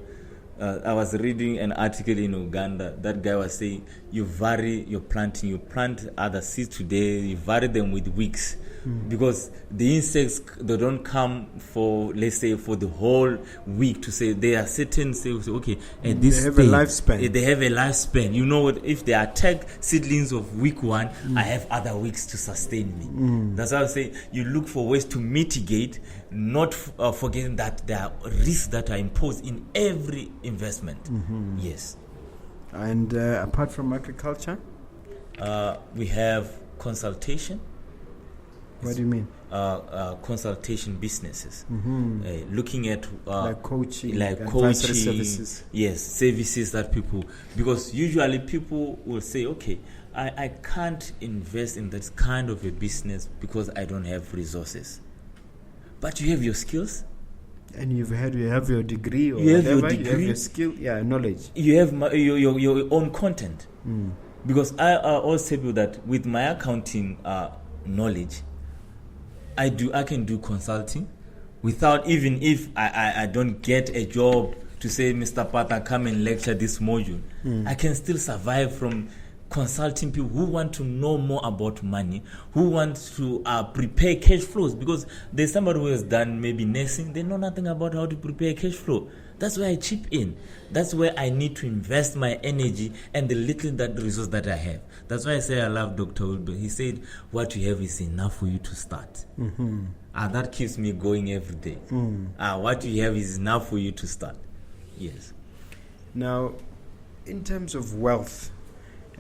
I was reading an article in Uganda. That guy was saying, you vary your planting. You plant other seeds today, you vary them with weeks. Because the insects, they don't come for, let's say, for the whole week, to say they are certain, say, okay, at this they have stage, a lifespan. They have a lifespan. You know what? If they attack seedlings of week 1, I have other weeks to sustain me. That's why I say you look for ways to mitigate, not forgetting that there are risks that are imposed in every investment. Yes. And apart from agriculture? We have consultation. What do you mean? Consultation businesses. Looking at like coaching, services. Yes, services that people, because usually people will say, okay, I can't invest in that kind of a business because I don't have resources. But you have your skills. And you have your degree or you have whatever. Your degree, you have your skill, knowledge. You have your own content. Because I always tell people that with my accounting knowledge, I can do consulting without, even if I don't get a job to say, Mr. Pata, come and lecture this module. I can still survive from consulting people who want to know more about money, who want to prepare cash flows, because there's somebody who has done maybe nursing, they know nothing about how to prepare cash flow. That's where I chip in. That's where I need to invest my energy and the little that resource that I have. That's why I say I love Dr. Wilber. He said, what you have is enough for you to start. That keeps me going every day. What you have is enough for you to start. Yes. Now, in terms of wealth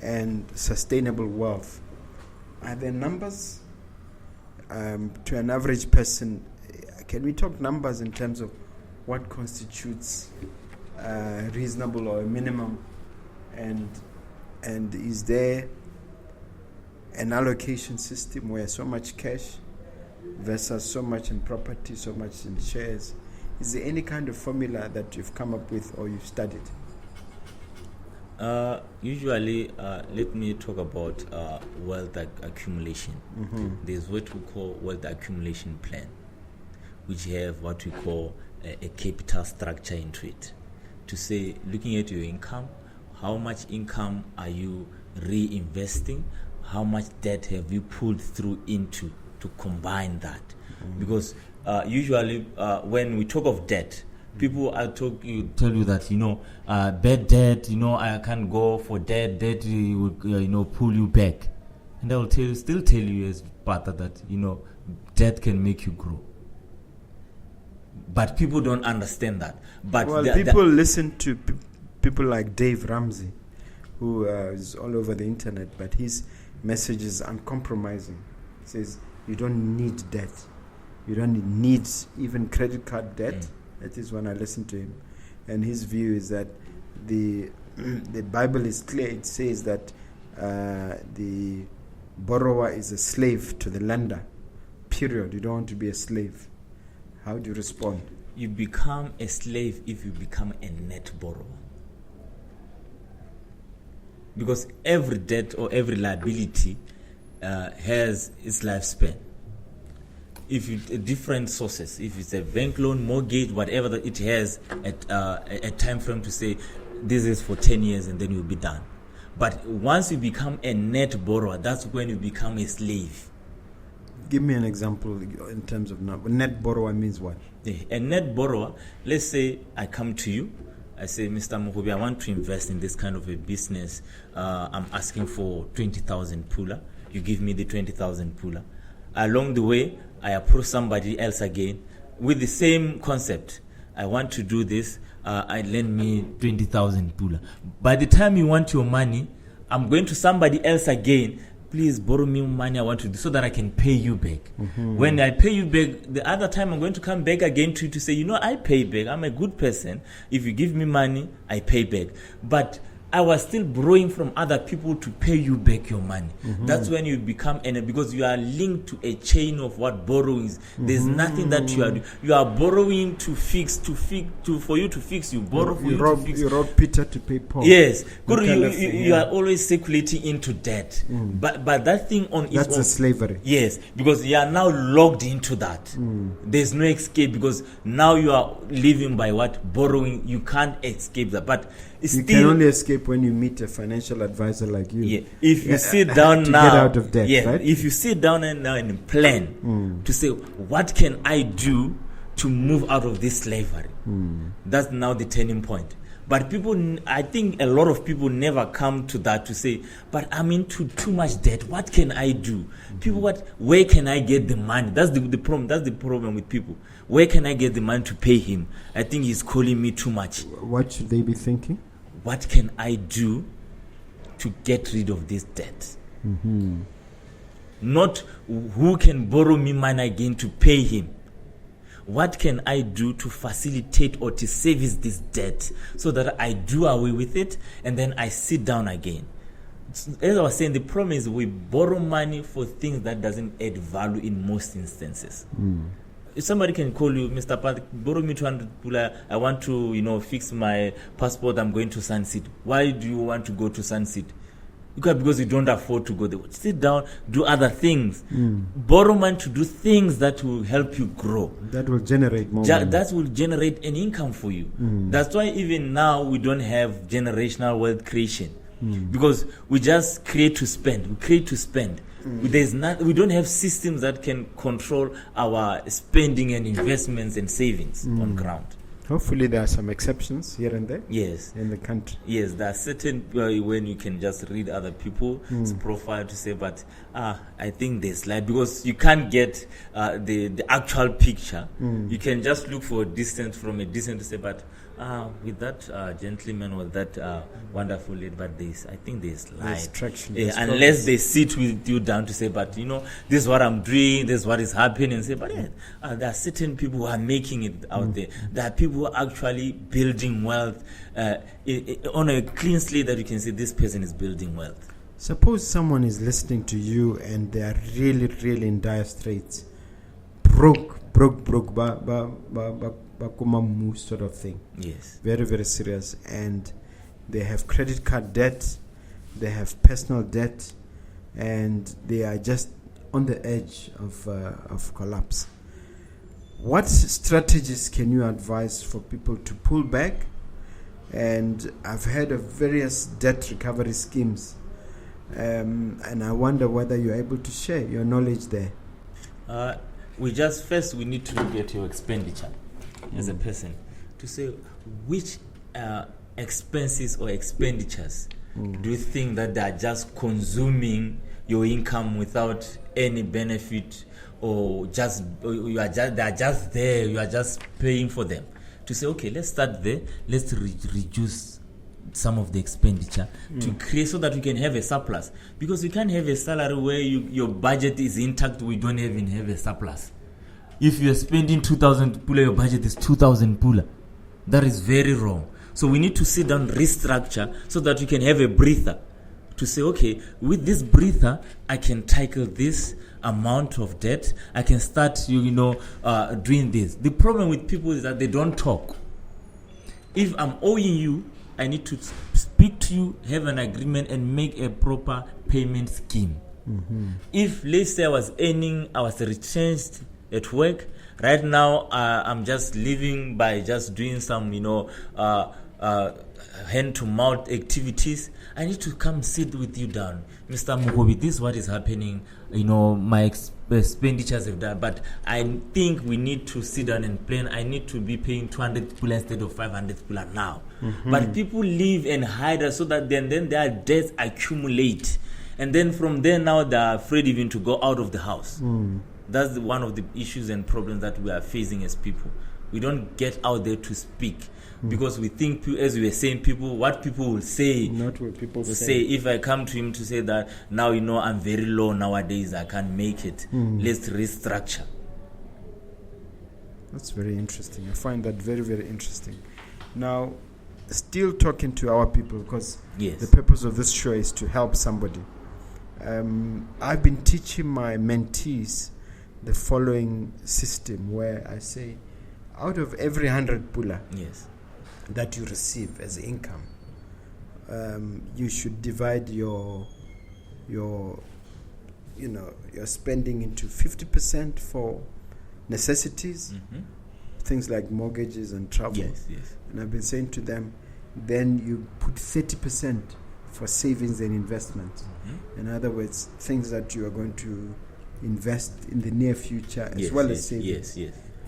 and sustainable wealth, are there numbers to an average person? Can we talk numbers in terms of what constitutes reasonable or a minimum, and is there an allocation system where so much cash versus so much in property, so much in shares? Is there any kind of formula that you've come up with or you've studied? Usually, let me talk about wealth accumulation. There's what we call wealth accumulation plan, which have what we call a capital structure into it. To say, looking at your income, how much income are you reinvesting? How much debt have you pulled through into to combine that? Because usually when we talk of debt, people tell you that, bad debt, I can't go for debt will pull you back. And I will still tell you as part of that, debt can make you grow. But people don't understand that. But people listen to people like Dave Ramsey, who is all over the internet, but his message is uncompromising. He says, you don't need debt. You don't need even credit card debt. That is when I listen to him. And his view is that the Bible is clear. It says that the borrower is a slave to the lender. Period. You don't want to be a slave. How do you respond? You become a slave if you become a net borrower. Because every debt or every liability has its lifespan. If different sources, if it's a bank loan, mortgage, whatever that it has a time frame to say this is for 10 years and then you'll be done. But once you become a net borrower, that's when you become a slave. Give me an example in terms of net borrower means what? A net borrower, let's say I come to you, I say, Mr. Mogobe, I want to invest in this kind of a business. I'm asking for 20,000 pula. You give me the 20,000 pula. Along the way, I approach somebody else again with the same concept. I want to do this. I lend me 20,000 pula. By the time you want your money, I'm going to somebody else again. Please borrow me money. I want to do so that I can pay you back. When I pay you back, the other time I'm going to come back again to you to say, I pay back. I'm a good person. If you give me money, I pay back. But I was still borrowing from other people to pay you back your money. That's when you become because you are linked to a chain of what borrowing is. There's nothing that you are doing. You are borrowing for you to fix. You borrow for you to fix. You rob Peter to pay Paul. Yes, you are always circulating into debt. But that thing on its own, that's a slavery. Yes, because you are now locked into that. There's no escape because now you are living by what borrowing. You can't escape that, but. You can only escape when you meet a financial advisor like you. Yeah. If you sit down to now, get out of debt, right? If you sit down and plan to say, what can I do to move out of this slavery? That's now the turning point. But people, I think a lot of people never come to that to say, but I'm into too much debt. What can I do? People, where can I get the money? That's the problem. That's the problem with people. Where can I get the money to pay him? I think he's calling me too much. What should they be thinking? What can I do to get rid of this debt? Not who can borrow me money again to pay him. What can I do to facilitate or to service this debt so that I do away with it and then I sit down again? As I was saying, the problem is we borrow money for things that doesn't add value in most instances. If somebody can call you, Mr. Pat, borrow me 200 pula, I want to, fix my passport, I'm going to Sunset. Why do you want to go to Sunset? Because you don't afford to go there. Sit down, do other things. Borrow money to do things that will help you grow. That will generate more money. That will generate an income for you. That's why even now we don't have generational wealth creation. Because we just create to spend. We create to spend. We don't have systems that can control our spending and investments and savings on ground. Hopefully there are some exceptions here and there. Yes. In the country. Yes, there are certain when you can just read other people's profile to say, but I think there's light, because you can't get the actual picture. You can just look for a distance from a distance to say, but with that gentleman or that wonderful lady, but I think there's light. There's traction. Unless they sit with you down to say, but this is what I'm doing, this is what is happening, and say, but there are certain people who are making it out there. There are people who are actually building wealth on a clean slate that you can say this person is building wealth. Suppose someone is listening to you and they are really, really in dire straits, broke, bakumamu sort of thing. Yes. Very, very serious. And they have credit card debt, they have personal debt, and they are just on the edge of collapse. What strategies can you advise for people to pull back? And I've heard of various debt recovery schemes, and I wonder whether you're able to share your knowledge there. We need to look at your expenditure as a person to say which expenses or expenditures do you think that they are just consuming your income without any benefit, or they are just there, you are just paying for them. To say, okay, let's start there, let's reduce some of the expenditure to create so that we can have a surplus, because you can't have a salary where your budget is intact, we don't even have a surplus. If you're spending 2,000 pula, your budget is 2,000 pula. That is very wrong. So we need to sit down, restructure, so that you can have a breather to say, okay, with this breather, I can tackle this amount of debt. I can start, doing this. The problem with people is that they don't talk. If I'm owing you, I need to speak to you, have an agreement, and make a proper payment scheme. If, let's say, I was retrenched at work, right now I'm just living by just doing some, hand-to-mouth activities, I need to come sit with you down. Mr. Mogobe, this is what is happening. My expenditures have done, but I think we need to sit down and plan. I need to be paying 200 pula instead of 500 pula now. But people live and hide so that then their debts accumulate. And then from there now they're afraid even to go out of the house. That's one of the issues and problems that we are facing as people. We don't get out there to speak. Because we think, as we were saying, what people will say. Not what people say. If I come to him to say that, now I'm very low nowadays, I can't make it. Let's restructure. That's very interesting. I find that very, very interesting. Now, still talking to our people, because the purpose of this show is to help somebody. I've been teaching my mentees the following system, where I say, out of every 100 pula, that you receive as income, you should divide your spending into 50% for necessities, things like mortgages and travel. And I've been saying to them, then you put 30% for savings and investments. In other words, things that you are going to invest in the near future as well as savings.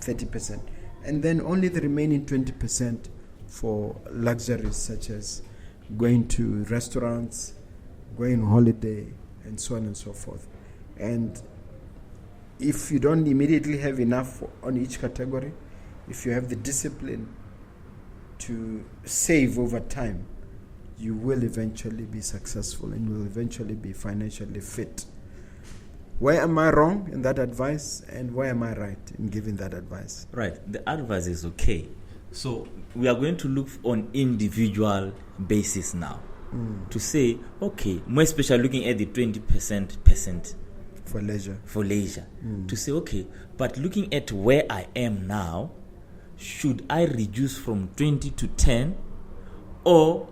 30%. And then only the remaining 20% for luxuries such as going to restaurants, going on holiday, and so on and so forth. And if you don't immediately have enough on each category, if you have the discipline to save over time, you will eventually be successful and will eventually be financially fit. Where am I wrong in that advice, and where am I right in giving that advice? Right. The advice is okay. So we are going to look on individual basis now to say, okay, more especially looking at the 20% For leisure. to say, okay, but looking at where I am now, should I reduce from 20 to 10, or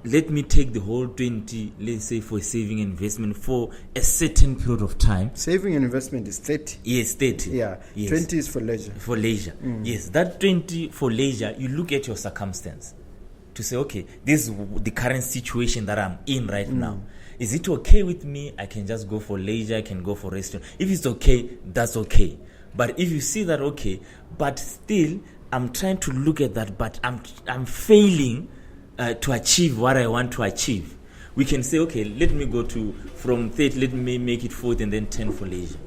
let me take the whole 20, let's say, for saving and investment for a certain period of time? Saving and investment is 30. Yes, 30. Yeah, Yes. 20 is for leisure. For leisure. Yes, that 20 for leisure, you look at your circumstance to say, okay, this is the current situation that I'm in right now. Is it okay with me? I can just go for leisure, I can go for restaurant. If it's okay, that's okay. But if you see that, okay, but still, I'm trying to look at that, but I'm failing to achieve what I want to achieve, we can say, okay, let me go to from 30, let me make it 40 and then 10 for leisure.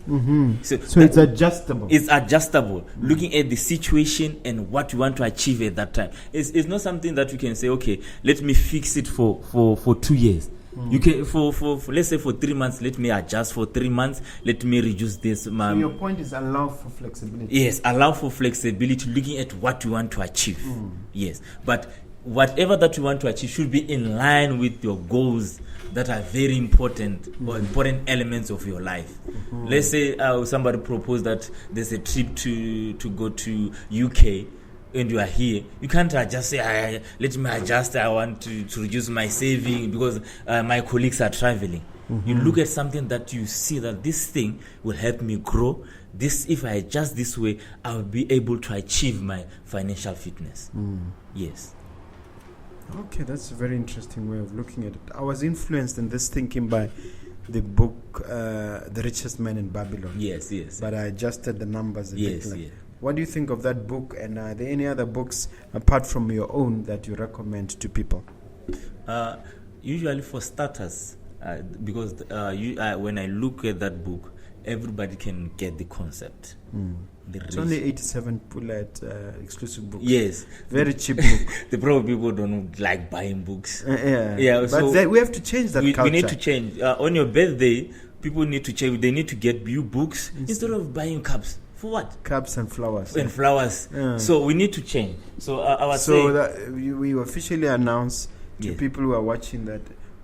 So it's adjustable. It's adjustable, looking at the situation and what you want to achieve at that time. It's not something that you can say, okay, let me fix it for 2 years. You can for let's say for 3 months, let me adjust for 3 months, let me reduce this. So your point is allow for flexibility. Yes, allow for flexibility, looking at what you want to achieve. Yes, but whatever that you want to achieve should be in line with your goals that are very important or important elements of your life. Let's say somebody proposed that there's a trip to go to UK, and you are here. You can't just say, let me adjust, I want to reduce my saving because my colleagues are traveling. You look at something that you see that this thing will help me grow. This, if I adjust this way, I will be able to achieve my financial fitness. Yes. Okay, that's a very interesting way of looking at it. I was influenced in this thinking by the book The Richest Man in Babylon. Yes. But I adjusted the numbers a bit. Yes. What do you think of that book, and are there any other books apart from your own that you recommend to people? Usually for starters, because when I look at that book, everybody can get the concept. It's only 87 Pullet exclusive book. Yes. Very cheap book. The problem people don't like buying books. Yeah, but so we have to change that culture. We need to change. On your birthday, people need to change. They need to get you books instead of buying cups. For what? Cups and flowers. And flowers. So we need to change. So I was saying... So that we officially announce to people who are watching that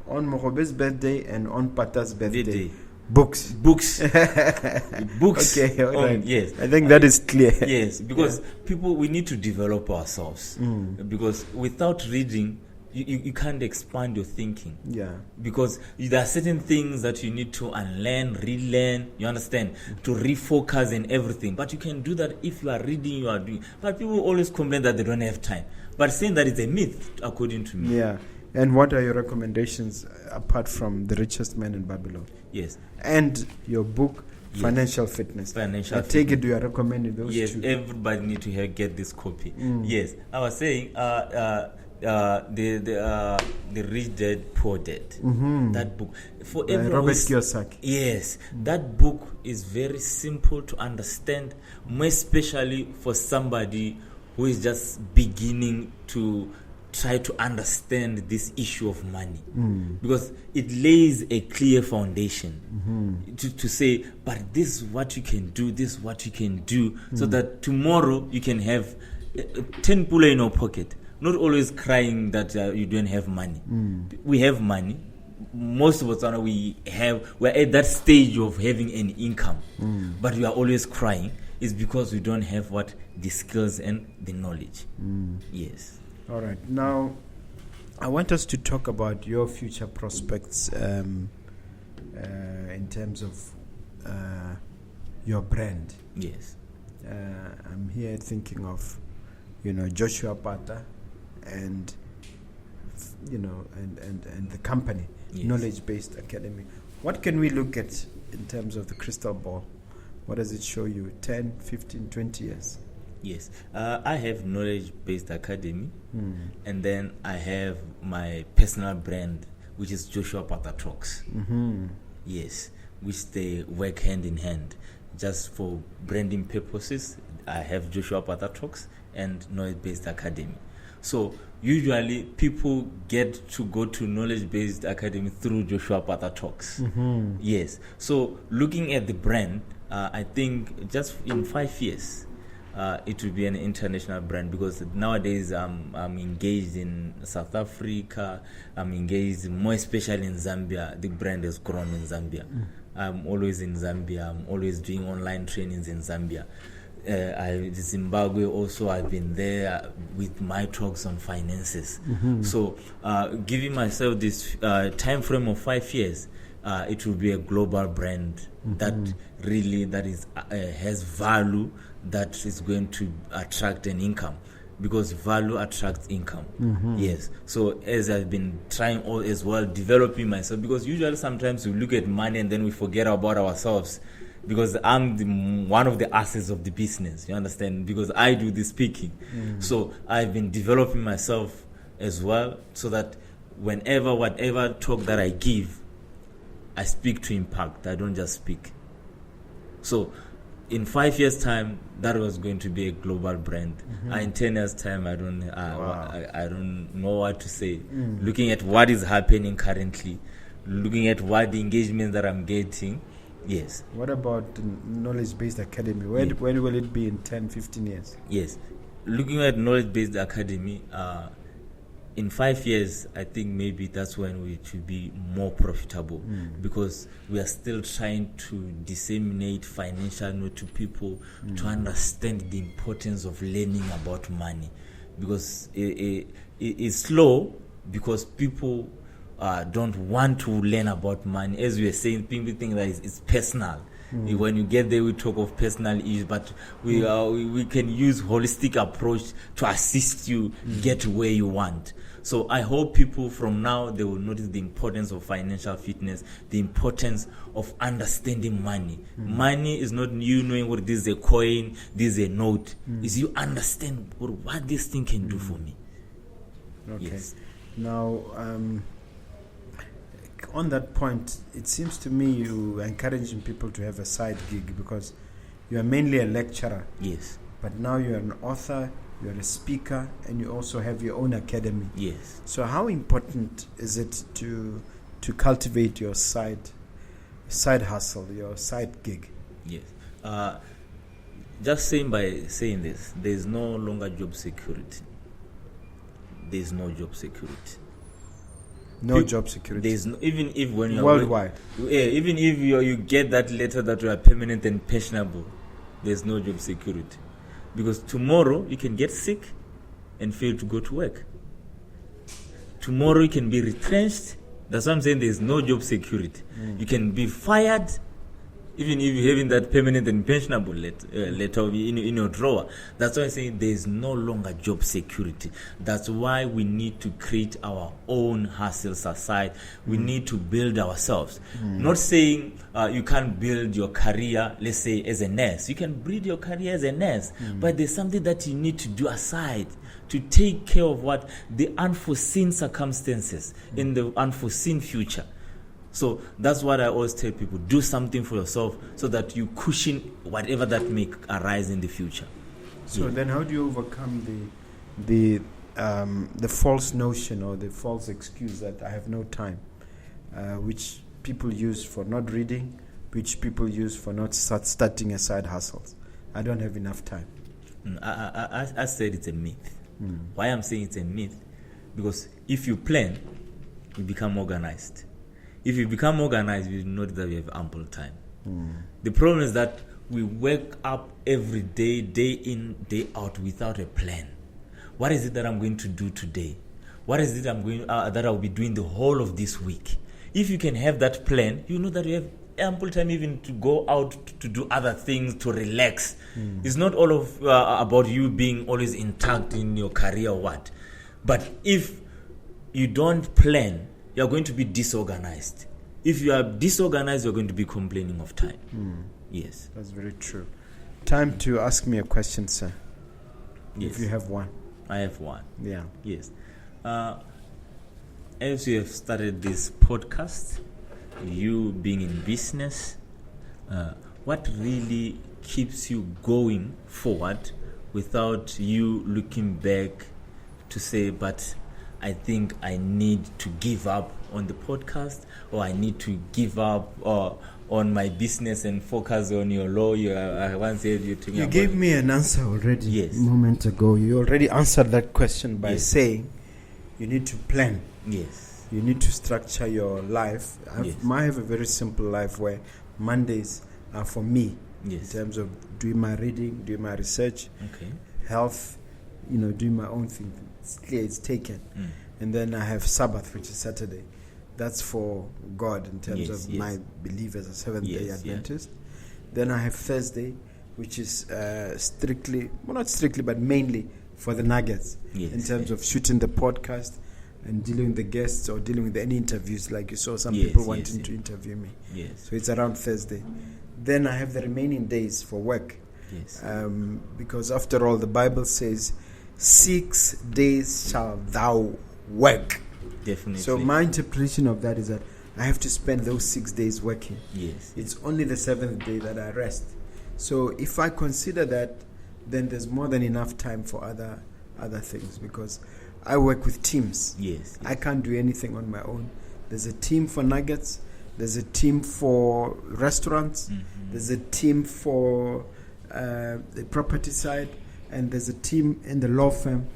on Mogobe's birthday and on Pata's birthday, books. Books. Okay, all right. Yes. I think that is clear. Yes, because people, we need to develop ourselves. Because without reading, you can't expand your thinking. Yeah. Because there are certain things that you need to unlearn, relearn, you understand, to refocus and everything. But you can do that if you are reading, you are doing. But people always complain that they don't have time. But saying that is a myth, according to me. Yeah. And what are your recommendations apart from The Richest Man in Babylon? Yes. And your book, Financial Fitness. Financial I take it you are recommending those two. Yes, everybody need to get this copy. Yes. I was saying the Rich Dad Poor Dad. That book for everyone. Robert Kiyosaki. Yes, that book is very simple to understand, more especially for somebody who is just beginning to try to understand this issue of money, because it lays a clear foundation to say, but this is what you can do, this is what you can do, so that tomorrow you can have 10 pula in your pocket, not always crying that you don't have money. We have money. Most of us we're at that stage of having an income, but we are always crying. It's because we don't have the skills and the knowledge. Yes. All right. Now, I want us to talk about your future prospects in terms of your brand. Yes. I'm here thinking of, Joshua Pata and, and the company, Knowledge-Based Academy. What can we look at in terms of the crystal ball? What does it show you? 10, 15, 20 years? Yes. I have Knowledge-Based Academy, and then I have my personal brand, which is Joshua Pata Talks. Yes, which they work hand in hand. Just for branding purposes, I have Joshua Pata Talks and Knowledge-Based Academy. So usually people get to go to knowledge-based academy through Joshua Patha Talks. Yes. So looking at the brand, I think just in 5 years, it will be an international brand, because nowadays I'm engaged in South Africa, I'm engaged more especially in Zambia. The brand has grown in Zambia. I'm always in Zambia. I'm always doing online trainings in Zambia. Zimbabwe also, I've been there with my talks on finances. So giving myself this time frame of 5 years, it will be a global brand that has value, that is going to attract an income, because value attracts income. Yes. So as I've been trying as well developing myself, because usually sometimes we look at money and then we forget about ourselves, because I'm one of the assets of the business, you understand, because I do the speaking. So I've been developing myself as well, so that whatever talk that I give, I speak to impact. I don't just speak. So in 5 years' time, that was going to be a global brand. In 10 years' time, I don't know what to say. Looking at what is happening currently, looking at what the engagement that I'm getting. Yes. What about the knowledge-based academy? When will it be in 10, 15 years? Yes. Looking at knowledge-based academy, in 5 years, I think maybe that's when we should be more profitable, because we are still trying to disseminate financial knowledge to people to understand the importance of learning about money, because it's slow, because people don't want to learn about money. As we were saying, people think that it's personal. When you get there, we talk of personal issues, but we can use holistic approach to assist you get where you want. So I hope people from now, they will notice the importance of financial fitness, the importance of understanding money. Money is not you knowing what this is a coin, this is a note. Is you understand what this thing can do for me. Okay. Yes. Now, on that point, it seems to me you are encouraging people to have a side gig, because you are mainly a lecturer. Yes. But now you're an author, you're a speaker, and you also have your own academy. Yes. So how important is it to cultivate your side hustle, your side gig? Yes. Just saying this, there is no longer job security. There is no job security. Job security. There's no, even if when you're worldwide. Even if you get that letter that you are permanent and pensionable, there's no job security, because tomorrow you can get sick and fail to go to work. Tomorrow you can be retrenched. That's why I'm saying there's no job security. You can be fired, even if you're having that permanent and pensionable letter in your drawer. That's why I'm saying there's no longer job security. That's why we need to create our own hustles aside. We need to build ourselves. Not saying you can't build your career, let's say, as a nurse. You can build your career as a nurse, but there's something that you need to do aside to take care of what the unforeseen circumstances in the unforeseen future. So that's what I always tell people: do something for yourself so that you cushion whatever that may arise in the future. So then, how do you overcome the false notion or the false excuse that I have no time, which people use for not reading, which people use for not starting a side hustle? I don't have enough time. I said it's a myth. Why I'm saying it's a myth? Because if you plan, you become organized. If you become organized, you know that we have ample time. The problem is that we wake up every day, day in, day out, without a plan. What is it that I'm going to do today? What is it that I'll be doing the whole of this week? If you can have that plan, you know that you have ample time even to go out to do other things, to relax. It's not all of about you being always intact in your career or what. But if you don't plan, you're going to be disorganized. If you are disorganized, you're going to be complaining of time. Yes. That's very true. Time to ask me a question, sir. Yes. If you have one. I have one. Yeah. Yes. As you have started this podcast, you being in business, what really keeps you going forward without you looking back to to say, but I think I need to give up on the podcast, or I need to give up on my business and focus on your law. I once said you gave me an answer already a moment ago. You already answered that question by saying you need to plan. Yes. You need to structure your life. I have a very simple life where Mondays are for me in terms of doing my reading, doing my research, health, doing my own thing. It's clear, it's taken. And then I have Sabbath, which is Saturday. That's for God in terms of my belief as a Seventh-day Adventist. Then I have Thursday, which is strictly, well, not strictly, but mainly for the nuggets in terms of shooting the podcast and dealing with the guests or dealing with any interviews, like you saw some people wanting to interview me. So it's around Thursday. Then I have the remaining days for work. Because after all, the Bible says, 6 days shall thou work. Definitely. So my interpretation of that is that I have to spend those 6 days working. It's only the 7th day that I rest. So if I consider that, then there's more than enough time for other things, because I work with teams. I can't do anything on my own. There's a team for nuggets. There's a team for restaurants. There's a team for the property side. And there's a team in the law firm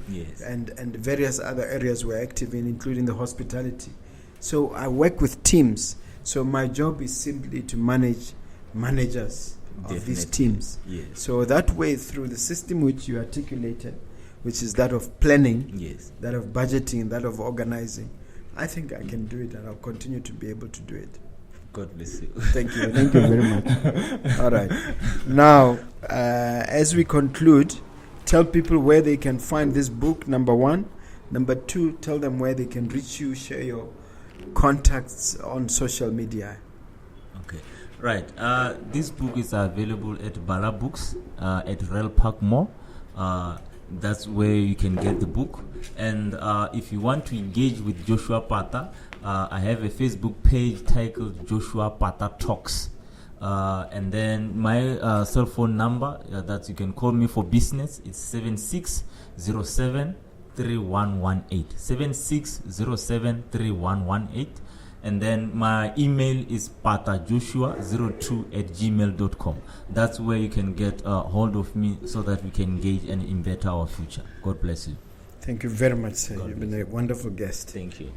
and various other areas we're active in, including the hospitality. So I work with teams. So my job is simply to manage managers of these teams. So that way, through the system which you articulated, which is that of planning, that of budgeting, that of organizing, I think I can do it, and I'll continue to be able to do it. God bless you. Thank you very much. All right. Now, as we conclude, tell people where they can find this book, number one. Number two, tell them where they can reach you, share your contacts on social media. Okay. Right. This book is available at Bala Books at Rail Park Mall. That's where you can get the book. And if you want to engage with Joshua Pata, I have a Facebook page titled Joshua Pata Talks. And then my cell phone number that you can call me for business is 7607 3118. 7607 3118. And then my email is patajoshua02@gmail.com. That's where you can get hold of me so that we can engage and embed our future. God bless you. Thank you very much, sir. You've been a wonderful guest. Thank you.